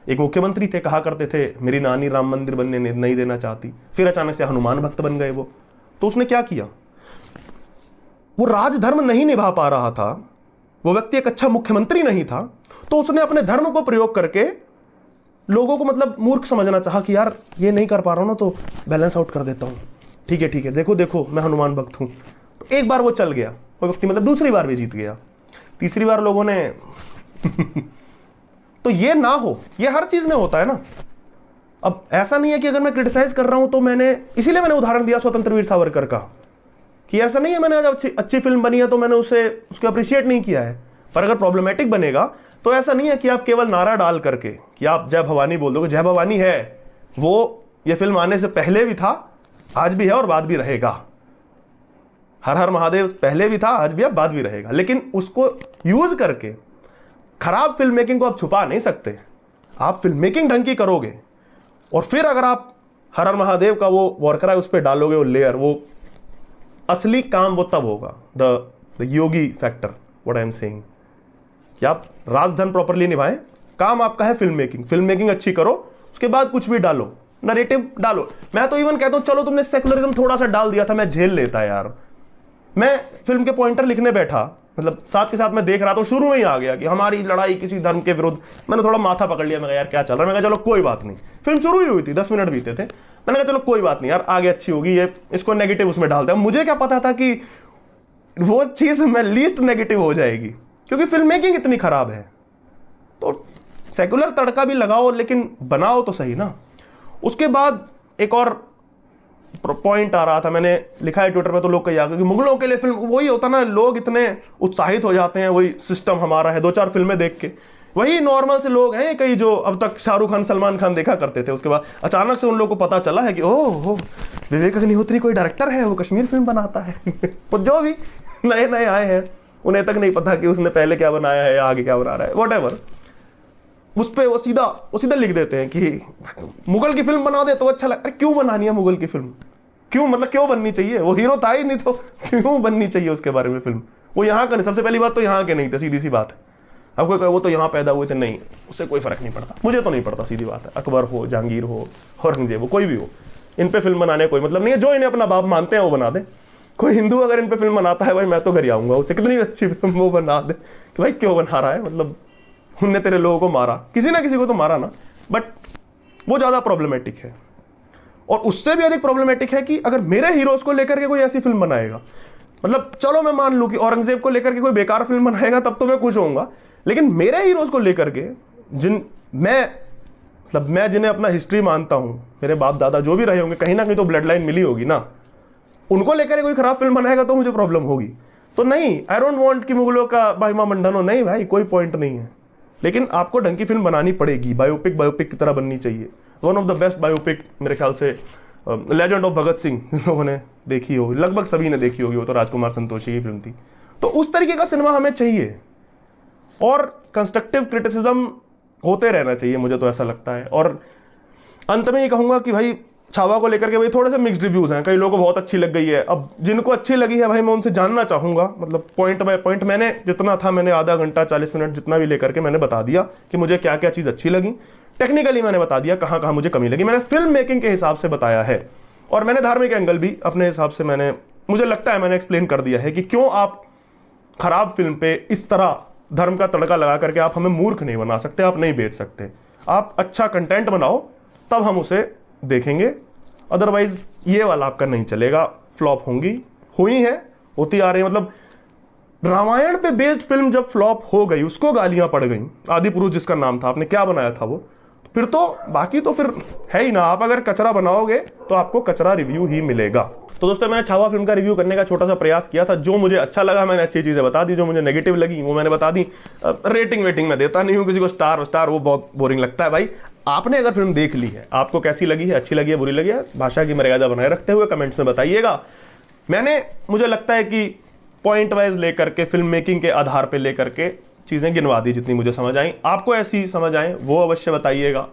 A: एक मुख्यमंत्री थे, कहा करते थे मेरी नानी राम मंदिर बनने नहीं देना चाहती, फिर अचानक से हनुमान भक्त बन गए वो। तो उसने क्या किया, वो राजधर्म नहीं निभा पा रहा था, वो व्यक्ति एक अच्छा मुख्यमंत्री नहीं था, तो उसने अपने धर्म को प्रयोग करके लोगों को मतलब मूर्ख समझना चाहा कि यार ये नहीं कर पा रहा हूं ना, तो बैलेंस आउट कर देता हूं, ठीक है देखो देखो मैं हनुमान भक्त हूं। तो एक बार वो चल गया वो व्यक्ति, मतलब दूसरी बार भी जीत गया, तीसरी बार लोगों ने तो ये ना हो, ये हर चीज में होता है ना। अब ऐसा नहीं है कि अगर मैं क्रिटिसाइज कर रहा हूं तो मैंने, इसीलिए मैंने उदाहरण दिया स्वतंत्र वीर सावरकर का, कि ऐसा नहीं है मैंने आज अच्छी फिल्म बनी है तो मैंने उसको अप्रिशिएट नहीं किया है। पर अगर प्रॉब्लमेटिक बनेगा तो ऐसा नहीं है कि आप केवल नारा डाल करके कि आप जय भवानी बोल दोगे, जय भवानी है वो ये फिल्म आने से पहले भी था, आज भी है और बाद भी रहेगा। हर हर महादेव पहले भी था, आज भी है, बाद भी रहेगा। लेकिन उसको यूज करके खराब फिल्म मेकिंग को आप छुपा नहीं सकते। आप फिल्म मेकिंग ढंग की करोगे और फिर अगर आप हर हर महादेव का वो वॉरक्राई उस पर डालोगे, वो लेयर, वो असली काम वो तब होगा। The Yogi factor, what I am saying, कि आप राजधर्म प्रॉपरली निभाएं। काम आपका है फिल्म मेकिंग अच्छी करो, उसके बाद कुछ भी डालो, नरेटिव डालो। मैं तो इवन कहता हूं चलो तुमने सेकुलरिज्म थोड़ा सा डाल दिया था, मैं झेल लेता यार। मैं फिल्म के पॉइंटर लिखने बैठा, मतलब साथ के साथ मैं देख रहा था, शुरू में ही आ गया कि हमारी लड़ाई किसी धर्म के विरुद्ध। मैंने थोड़ा माथा पकड़ लिया, मैं कहा यार क्या चल रहा है, मैं कहा चलो कोई बात नहीं। फिल्म शुरू ही हुई थी, 10 मिनट बीते थे, मैंने कहा चलो कोई बात नहीं यार, आगे अच्छी होगी, ये इसको नेगेटिव उसमें डालते हैं। मुझे क्या पता था कि वो चीज में लीस्ट नेगेटिव हो जाएगी, क्योंकि फिल्म मेकिंग इतनी खराब है। तो सेकुलर तड़का भी लगाओ लेकिन बनाओ तो सही ना। उसके बाद एक और पॉइंट आ रहा था, मैंने लिखा है ट्विटर पे, तो लोग कही आगे कि मुगलों के लिए फिल्म, वही होता ना, लोग इतने उत्साहित हो जाते हैं, वही सिस्टम हमारा है, 2-4 फिल्में देख के। वही नॉर्मल से लोग हैं कई जो अब तक शाहरुख खान सलमान खान देखा करते थे, उसके बाद अचानक से उन लोगों को पता चला है कि ओह विवेक अग्निहोत्री कोई डायरेक्टर है, वो कश्मीर फिल्म बनाता है। वो जो भी नए नए आए हैं उन्हें तक नहीं पता कि उसने पहले क्या बनाया है या आगे क्या बना रहा है, व्हाटएवर। उस पर वो सीधा लिख देते हैं कि मुगल की फिल्म बना दे तो अच्छा लग। अरे क्यों बनानी है मुगल की फिल्म, क्यों, मतलब क्यों बननी चाहिए, वो हीरो था ही नहीं तो क्यों बननी चाहिए उसके बारे में फिल्म। वो यहाँ का नहीं, सबसे पहली बात तो यहाँ के नहीं थे, सीधी सी बात है। अब कोई कहे वो तो यहाँ पैदा हुए थे, नहीं, उससे कोई फर्क नहीं पड़ता, मुझे तो नहीं पड़ता, सीधी बात है। अकबर हो, जहांगीर हो, औरंगजेब हो, कोई भी हो, इन पे फिल्म बनाने कोई मतलब नहीं है। जो इन्हें अपना बाप मानते हैं वो बना दे। कोई हिंदू अगर इन पे फिल्म बनाता है भाई मैं तो घर आऊंगा, उसे कितनी अच्छी फिल्म वो बना दे कि भाई क्यों बना रहा है, मतलब उनने तेरे लोगों को मारा, किसी ना किसी को तो मारा ना। बट वो ज्यादा प्रॉब्लमेटिक है। और उससे भी अधिक प्रॉब्लमेटिक है कि अगर मेरे हीरोज को लेकर के कोई ऐसी फिल्म बनाएगा, मतलब चलो मैं मान लूं कि औरंगजेब को लेकर के कोई बेकार फिल्म बनाएगा तब तो मैं खुश होऊंगा, लेकिन मेरे हीरोज को लेकर के मैं जिन्हें अपना हिस्ट्री मानता हूं, मेरे बाप दादा जो भी रहे होंगे, कहीं ना कहीं तो ब्लड लाइन मिली होगी ना, उनको लेकर कोई खराब फिल्म बनाएगा तो मुझे प्रॉब्लम होगी। तो नहीं, आई डोंट वांट कि मुगलों का महिमा मंडन हो, नहीं भाई, कोई पॉइंट नहीं है। लेकिन आपको ढंग की फिल्म बनानी पड़ेगी, बायोपिक की तरह बननी चाहिए। One of the best biopic मेरे ख्याल से लेजेंड ऑफ भगत सिंह लोगों ने देखी होगी, लगभग सभी ने देखी होगी, वो तो राजकुमार संतोषी की फिल्म थी। तो उस तरीके का सिनेमा हमें चाहिए और कंस्ट्रक्टिव क्रिटिसिज्म होते रहना चाहिए, मुझे तो ऐसा लगता है। और अंत में ये कहूंगा कि भाई छावा को लेकर के भाई थोड़े से मिक्स्ड रिव्यूज हैं, कई लोगों को बहुत अच्छी लग गई है। अब जिनको अच्छी लगी है भाई मैं उनसे जानना चाहूंगा, मतलब पॉइंट बाय पॉइंट मैंने जितना था, मैंने आधा घंटा 40 मिनट जितना भी लेकर के मैंने बता दिया कि मुझे क्या क्या चीज़ अच्छी लगी। टेक्निकली मैंने बता दिया कहाँ कहाँ मुझे कमी लगी, मैंने फिल्म मेकिंग के हिसाब से बताया है। और मैंने धार्मिक एंगल भी अपने हिसाब से मुझे लगता है मैंने एक्सप्लेन कर दिया है कि क्यों आप खराब फिल्म पे इस तरह धर्म का तड़का लगा करके आप हमें मूर्ख नहीं बना सकते, आप नहीं बेच सकते। आप अच्छा कंटेंट बनाओ तब हम उसे देखेंगे, अदरवाइज ये वाला आपका नहीं चलेगा, फ्लॉप हुई है, होती आ रही है। मतलब रामायण पे बेस्ड फिल्म जब फ्लॉप हो गई, उसको गालियां पड़ गई, आदि पुरुष जिसका नाम था, आपने क्या बनाया था वो, फिर तो बाकी तो फिर है ही ना। आप अगर कचरा बनाओगे तो आपको कचरा रिव्यू ही मिलेगा। तो दोस्तों मैंने छावा फिल्म का रिव्यू करने का छोटा सा प्रयास किया था। जो मुझे अच्छा लगा मैंने अच्छी चीजें बता दी, जो मुझे नेगेटिव लगी वो मैंने बता दी। रेटिंग मैं देता नहीं हूँ किसी को, स्टार वो बहुत बोरिंग लगता है भाई। आपने अगर फिल्म देख ली है, आपको कैसी लगी है, अच्छी लगी है, बुरी लगी है, भाषा की मर्यादा बनाए रखते हुए कमेंट्स में बताइएगा। मुझे लगता है कि पॉइंट वाइज लेकर के, फिल्म मेकिंग के आधार पर लेकर के चीज़ें गिनवा दी जितनी मुझे समझ आई। आपको ऐसी समझ आए वो अवश्य बताइएगा।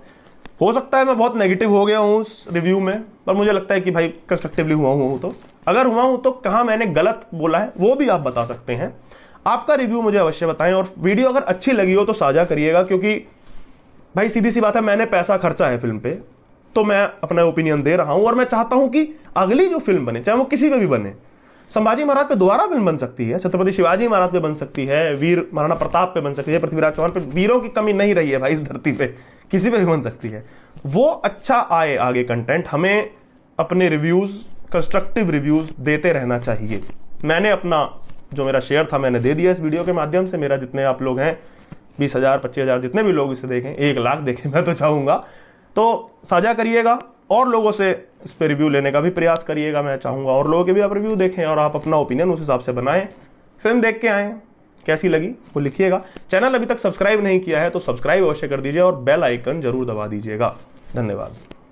A: हो सकता है मैं बहुत नेगेटिव हो गया हूँ उस रिव्यू में, पर मुझे लगता है कि भाई कंस्ट्रक्टिवली हुआ हूँ, तो अगर हुआ हूँ तो कहाँ मैंने गलत बोला है वो भी आप बता सकते हैं। आपका रिव्यू मुझे अवश्य बताएं, और वीडियो अगर अच्छी लगी हो तो साझा करिएगा, क्योंकि भाई सीधी सी बात है, मैंने पैसा खर्चा है फिल्म पे, तो मैं अपना ओपिनियन दे रहा हूं और मैं चाहता हूं कि अगली जो फिल्म बने, चाहे वो किसी पे भी बने, संभाजी महाराज पे दोबारा फिल्म बन सकती है, छत्रपति शिवाजी महाराज पे बन सकती है, वीर महाराणा प्रताप पे बन सकती है, पृथ्वीराज चौहान पे, वीरों की कमी नहीं रही है भाई इस धरती पे, किसी पे भी बन सकती है। वो अच्छा आए आगे कंटेंट, हमें अपने रिव्यूज, कंस्ट्रक्टिव रिव्यूज देते रहना चाहिए। मैंने अपना जो मेरा शेयर था मैंने दे दिया इस वीडियो के माध्यम से। मेरा जितने आप लोग हैं 20,000 25,000 जितने भी लोग इसे देखें, 1 लाख देखें, मैं तो चाहूँगा, तो साझा करिएगा और लोगों से इस पर रिव्यू लेने का भी प्रयास करिएगा। मैं चाहूँगा और लोगों के भी आप रिव्यू देखें और आप अपना ओपिनियन उस हिसाब से बनाएं। फिल्म देख के आएँ, कैसी लगी वो लिखिएगा। चैनल अभी तक सब्सक्राइब नहीं किया है तो सब्सक्राइब अवश्य कर दीजिए और बेल आइकन जरूर दबा दीजिएगा। धन्यवाद।